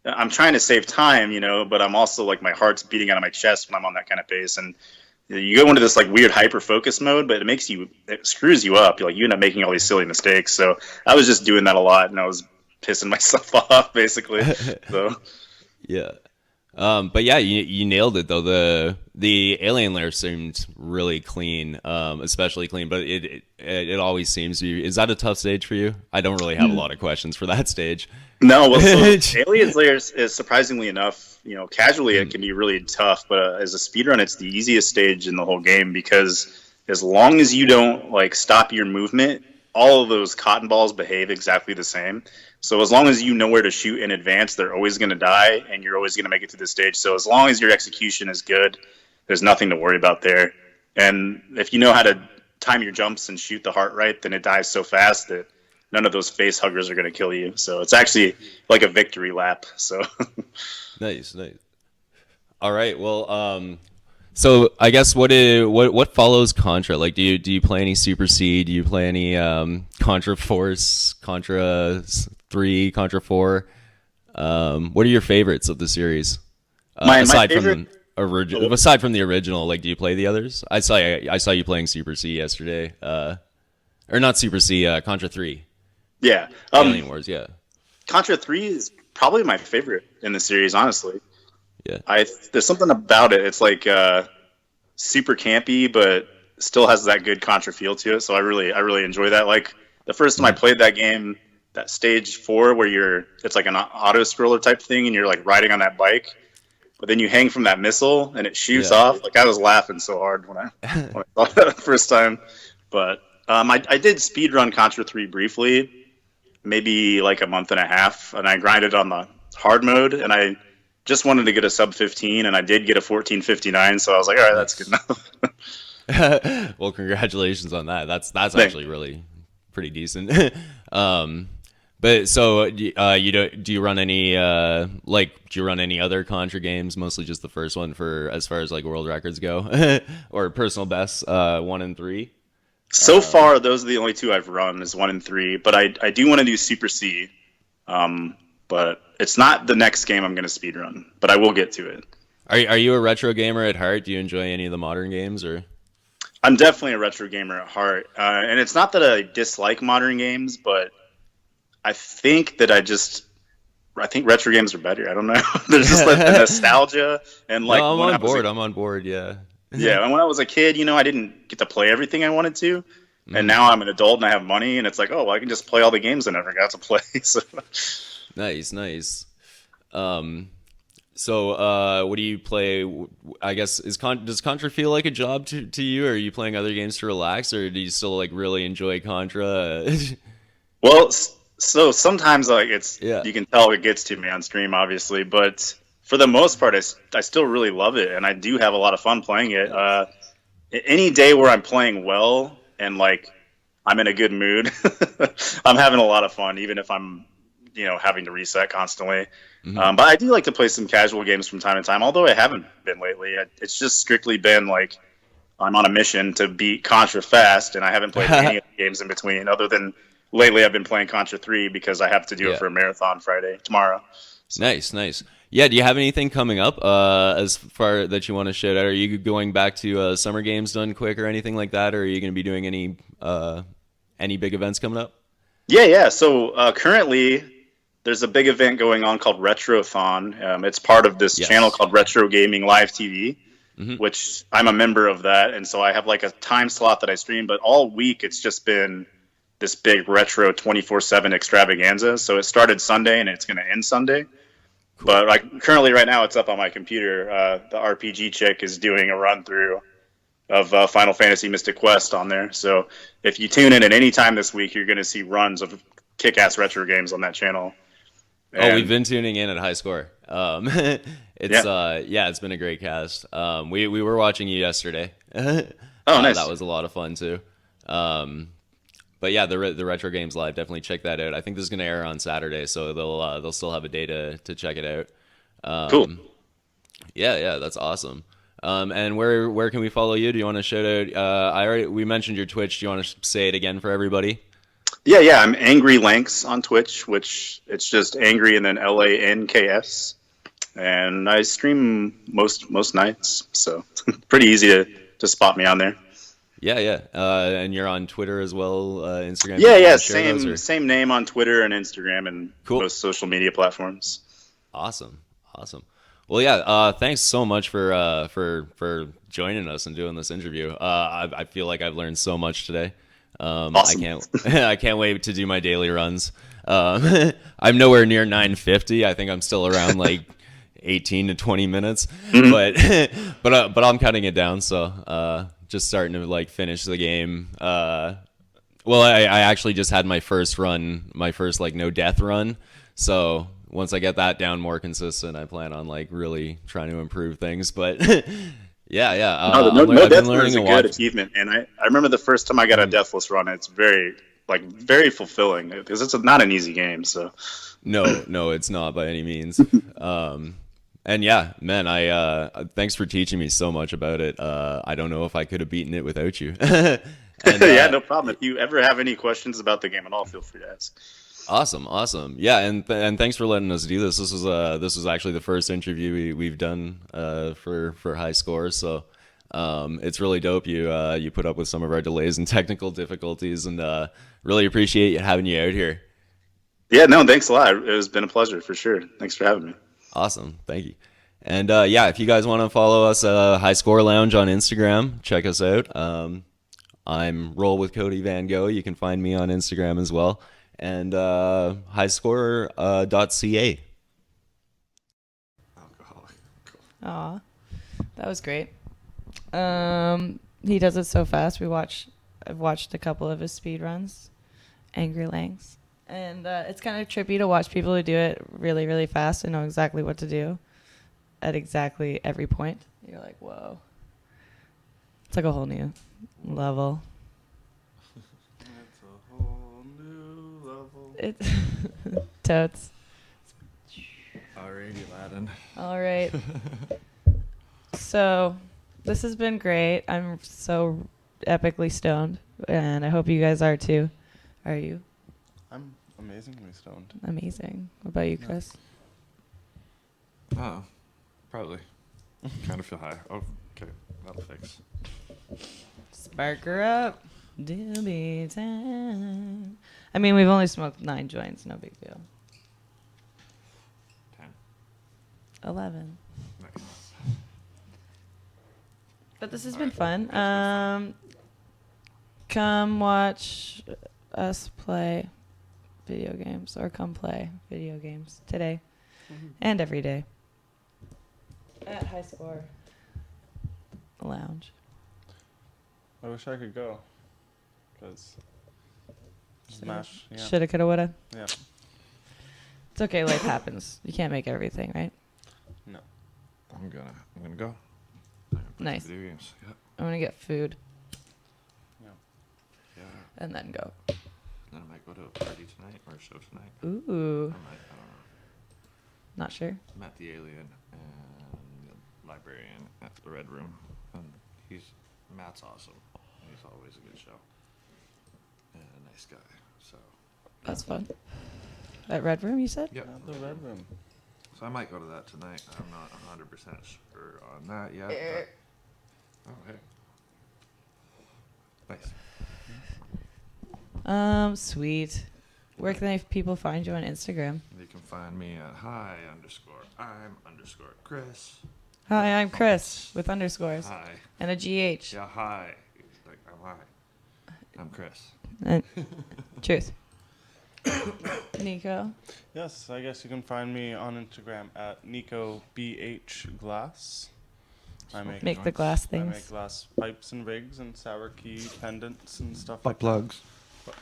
I'm trying to save time, but I'm also like my heart's beating out of my chest when I'm on that kind of pace, and you go into this like weird hyper focus mode, but it screws you up. You end up making all these silly mistakes. So I was just doing that a lot, and I was pissing myself off basically. So yeah. But yeah, you nailed it though. The alien lair seemed really clean, especially clean. But it always seems to be. Is that a tough stage for you? I don't really have a lot of questions for that stage. No, well, so aliens lair is surprisingly enough. Casually it can be really tough, but as a speedrun, it's the easiest stage in the whole game because as long as you don't like stop your movement, all of those cotton balls behave exactly the same. So as long as you know where to shoot in advance, they're always going to die, and you're always going to make it through the stage. So as long as your execution is good, there's nothing to worry about there. And if you know how to time your jumps and shoot the heart right, then it dies so fast that none of those face huggers are going to kill you. So it's actually like a victory lap. So nice. All right. Well, so I guess what follows Contra? Like, do you play any Super C? Do you play any Contra Force, Contra 3, Contra 4? What are your favorites of the series? Aside from the original, like, do you play the others? I saw you playing Super C yesterday, or not Super C, Contra 3. Yeah, Alien Wars. Yeah, Contra 3 is probably my favorite in the series, honestly. There's something about it. It's like super campy, but still has that good Contra feel to it. So I really enjoy that. Like the first time I played that game, that stage 4 where it's like an auto scroller type thing, and you're like riding on that bike, but then you hang from that missile and it shoots off. Like I was laughing so hard when I saw that the first time. But I did speedrun Contra 3 briefly, maybe like a month and a half, and I grinded on the hard mode, and I just wanted to get a sub 15, and I did get a 14:59. So I was like, all right, that's good enough. Well, congratulations on that. That's actually really pretty decent. But so do you run any do you run any other Contra games? Mostly just the first one for as far as like world records go, or personal bests, 1 and 3. So far, those are the only 2 I've run is 1 and 3. But I do want to do Super C, but it's not the next game I'm going to speedrun. But I will get to it. Are you a retro gamer at heart? Do you enjoy any of the modern games or? I'm definitely a retro gamer at heart, and it's not that I dislike modern games, but I think retro games are better. I don't know. There's just like the nostalgia and like. No, I'm on board. Yeah. Yeah, and when I was a kid, I didn't get to play everything I wanted to, and now I'm an adult and I have money, and it's like, oh, well, I can just play all the games I never got to play. So. Nice. So, what do you play? I guess does Contra feel like a job to you? Or are you playing other games to relax, or do you still like really enjoy Contra? Well, so sometimes like you can tell it gets to me on stream, obviously, but for the most part, I still really love it, and I do have a lot of fun playing it. Any day where I'm playing well and like I'm in a good mood, I'm having a lot of fun, even if I'm having to reset constantly. But I do like to play some casual games from time to time, although I haven't been lately. It's just strictly been like I'm on a mission to beat Contra fast, and I haven't played any of the games in between, other than lately I've been playing Contra 3 because I have to do it for a marathon tomorrow. So. Nice. Yeah, do you have anything coming up as far that you want to shout out? Are you going back to Summer Games Done Quick or anything like that, or are you going to be doing any big events coming up? Yeah. So currently there's a big event going on called Retrothon. It's part of this channel called Retro Gaming Live TV, which I'm a member of that. And so I have like a time slot that I stream, but all week it's just been this big retro 24/7 extravaganza. So it started Sunday and it's going to end Sunday. Cool. But like currently right now it's up on my computer. The RPG chick is doing a run through of Final Fantasy Mystic Quest on there. So if you tune in at any time this week, you're going to see runs of kick-ass retro games on that channel. And we've been tuning in at High Score. It's been a great cast. We were watching you yesterday. Nice. That was a lot of fun too. But yeah, the Retro Games Live, definitely check that out. I think this is going to air on Saturday, so they'll still have a day to check it out. Cool. Yeah, that's awesome. And where can we follow you? Do you want to shout out? We mentioned your Twitch. Do you want to say it again for everybody? Yeah. I'm Angrylanks on Twitch, which it's just Angry and then LANKS, and I stream most nights, so pretty easy to spot me on there. Yeah. And you're on Twitter as well, Instagram. Yeah. Same name on Twitter and Instagram and most social media platforms. Awesome. Well, yeah. Thanks so much for joining us and doing this interview. I feel like I've learned so much today. Awesome. I can't wait to do my daily runs. I'm nowhere near 950. I think I'm still around like 18 to 20 minutes, but I'm cutting it down. So just starting to like finish the game. I actually just had my first like no death run. So once I get that down more consistent, I plan on like really trying to improve things. But yeah. No death run is a good achievement, and I remember the first time I got a deathless run. It's very fulfilling because it's not an easy game. So no, it's not by any means. And yeah, man, I thanks for teaching me so much about it. I don't know if I could have beaten it without you. Yeah, no problem. If you ever have any questions about the game at all, feel free to ask. Awesome. Yeah, and thanks for letting us do this. This was actually the first interview we've done for High Score, so it's really dope. You put up with some of our delays and technical difficulties, and really appreciate having you out here. Yeah, no, thanks a lot. It has been a pleasure for sure. Thanks for having me. Awesome, thank you. And yeah, if you guys want to follow us, High Score Lounge on Instagram, check us out. I'm Roll with Cody Van Gogh. You can find me on Instagram as well. And highscore.ca. Alcoholic. Cool. Aw, that was great. He does it so fast. I've watched a couple of his speed runs, Angrylanks, and it's kind of trippy to watch people who do it really, really fast and know exactly what to do at exactly every point. You're like, whoa. It's like a whole new level. It's a whole new level. It's totes. Alrighty, Aladdin. All right. So this has been great. I'm so epically stoned, and I hope you guys are too. Are you? I'm amazingly stoned. Amazing. What about you, Chris? Oh, probably. Kind of feel high. Oh, okay. That'll fix. Spark her up. Doobie time. I mean, we've only smoked 9 joints. No big deal. 10. 11. Nice. But this has All been right. fun. It's been fun. Come watch us play video games, or come play video games today and every day at High Score Lounge. I wish I could go. Because Smash, yeah. Shoulda, coulda, woulda. Yeah. It's okay. Life happens. You can't make everything, right? No. I'm gonna go. I'm gonna play Nice. some video games. Yep. I'm gonna get food Yeah. and then go. Then I might go to a party tonight or a show tonight. Ooh, I don't know. not sure. Met the alien and the librarian at the Red Room, and Matt's awesome. He's always a good show and a nice guy. So That's fun. At Red Room, you said? yep. Not the Red Room. So I might go to that tonight. I'm not 100% sure on that yet. But, oh hey, nice. Sweet. Where can people find you on Instagram? You can find me at hi_I'm_Chris. Hi, I'm Chris with underscores Hi. and a GH. Yeah, hi. Like I'm hi. I'm Chris. And truth. Niko. Yes, I guess you can find me on Instagram at NikoBHGlass. Make the glass I make things. glass pipes and rigs and sour key pendants and stuff Butt like plugs. that.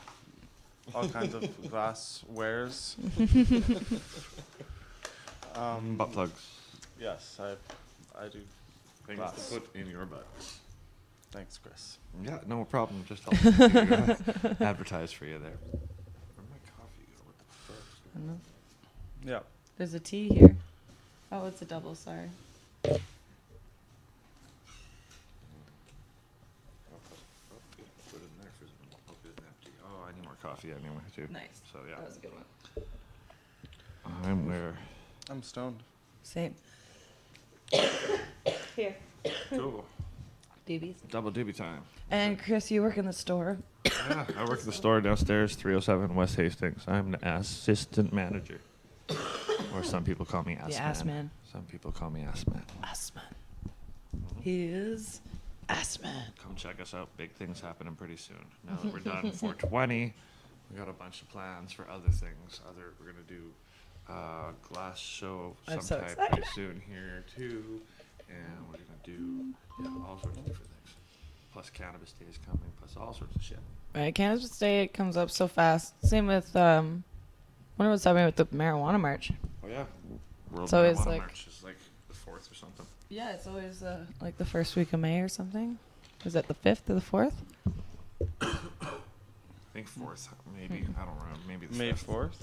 All kinds of glass wares. Butt plugs. Yes, I do. Things Glass. to put in your butt. Thanks, Chris. Yeah, no problem. Just help advertise for you there. Where'd my coffee go? What the fuck? I don't know. Yeah. There's a tea here. Oh, it's a double, sorry. Put it in there for some. Hope it's empty. Oh, I need more coffee anyway too. Nice. So yeah, That was a good one. I'm where. I'm stoned. Same. Here. Cool. Doobies. Double doobie time. And Chris, you work in the store. Yeah, I work at the store downstairs, 307 West Hastings. I'm the assistant manager. Or some people call me Ass The Man. Ass Man. Some people call me Ass Man. Assman. He is Assman. Come check us out. Big things happening pretty soon. Now that we're done 420, we got a bunch of plans for other things. We're gonna do glass show I'm so sometime excited. pretty soon here too, and we're gonna do all sorts of different things. Plus Cannabis Day is coming. Plus all sorts of shit. Right, Cannabis Day comes up so fast. Same with wonder what's happening with the marijuana march. Oh yeah. World So it's Marijuana like- March is like the 4th or something. Yeah, it's always like the first week of May or something. Is that the 5th or the 4th? I think 4th, maybe. I don't remember. Maybe the May 5th. 4th?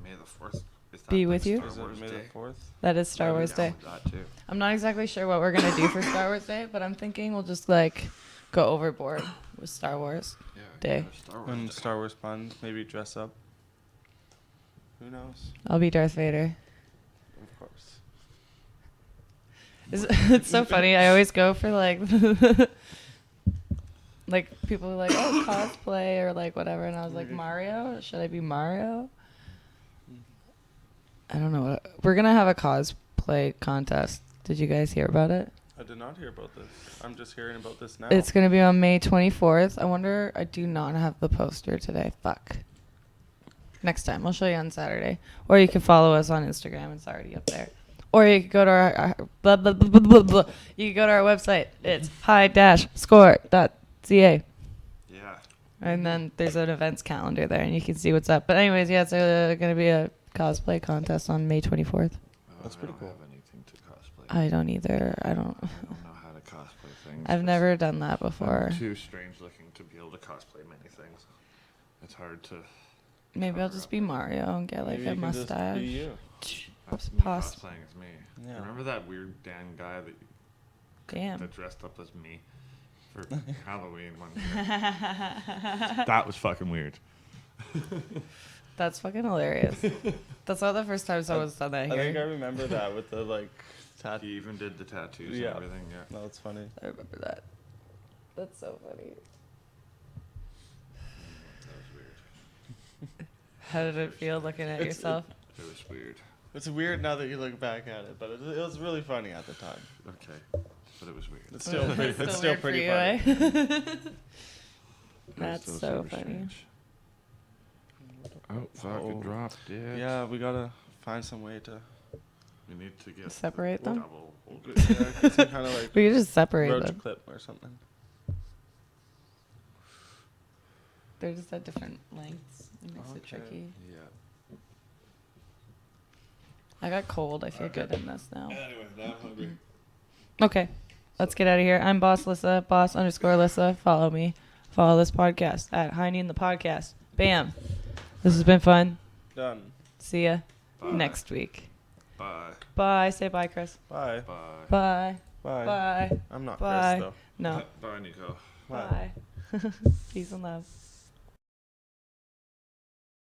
May the 4th. Is that Be like with you? Star Is Wars it May Day? the 4th? That is Star I'd be Wars down Day. with that too. I'm not exactly sure what we're gonna do for Star Wars Day, but I'm thinking we'll just like go overboard with Star Wars. Yeah, Day. yeah, Star Wars And Day. Star Wars puns, maybe dress up. Who knows? I'll be Darth Vader. Of course. It's so funny. I always go for like like people are like, oh, cosplay or like whatever, and I was like, Mario? Should I be Mario? I don't know. We're gonna have a cosplay contest Did you guys hear about it? I did not hear about this. I'm just hearing about this now. It's going to be on May 24th. I wonder, I do not have the poster today. Fuck. Next time. I'll show you on Saturday. Or you can follow us on Instagram. It's already up there. Or you can go to our blah, blah, blah, blah, blah, blah. You can go to our website. It's high-score.ca. Yeah. And then there's an events calendar there, and you can see what's up. But anyways, yeah, it's going to be a cosplay contest on May 24th. That's pretty cool. I don't have anything to cosplay. I don't either. I don't know how to cosplay things. I've never done that before. I'm too strange looking to be able to cosplay many things. It's hard to. Maybe I'll just be Mario and get like Maybe a you can just mustache. be you. That's me Poss- cosplaying as me. Yeah. Remember that weird Dan guy Damn. that dressed up as me for Halloween one year? That was fucking weird. That's fucking hilarious. That's not the first time someone's done that I think I here. remember that with the like He tattoo. even did the tattoos Yeah. and everything. Yeah. No, it's funny. I remember that. That's so funny. That was weird. How did it feel looking at yourself? It was weird. It's weird now that you look back at it, but it was really funny at the time. Okay, but it was weird. It's still pretty. That's It's still still weird pretty for you, funny. eh? It was That's still so super funny. strange. Oh, fuck! Oh. It dropped it. Yeah, we gotta find some way to. We need to get Separate the them? double holder. Yeah, get some kind of like We could just separate roach them. clip or something. They're just at different lengths. It makes it Okay. tricky. Yeah. I got cold. I feel good in this now. Anyway, now I'm hungry. Okay, let's get out of here. I'm Boss Lyssa, Boss_Lyssa. Follow me. Follow this podcast at High Noon the Podcast. Bam. This has been fun. Done. See ya Bye. next week. Bye. Bye. Say bye, Chris. Bye. Bye. Bye. Bye. Bye. I'm not Bye. Chris though. No. Bye, Nico. Bye. Bye. Peace and love.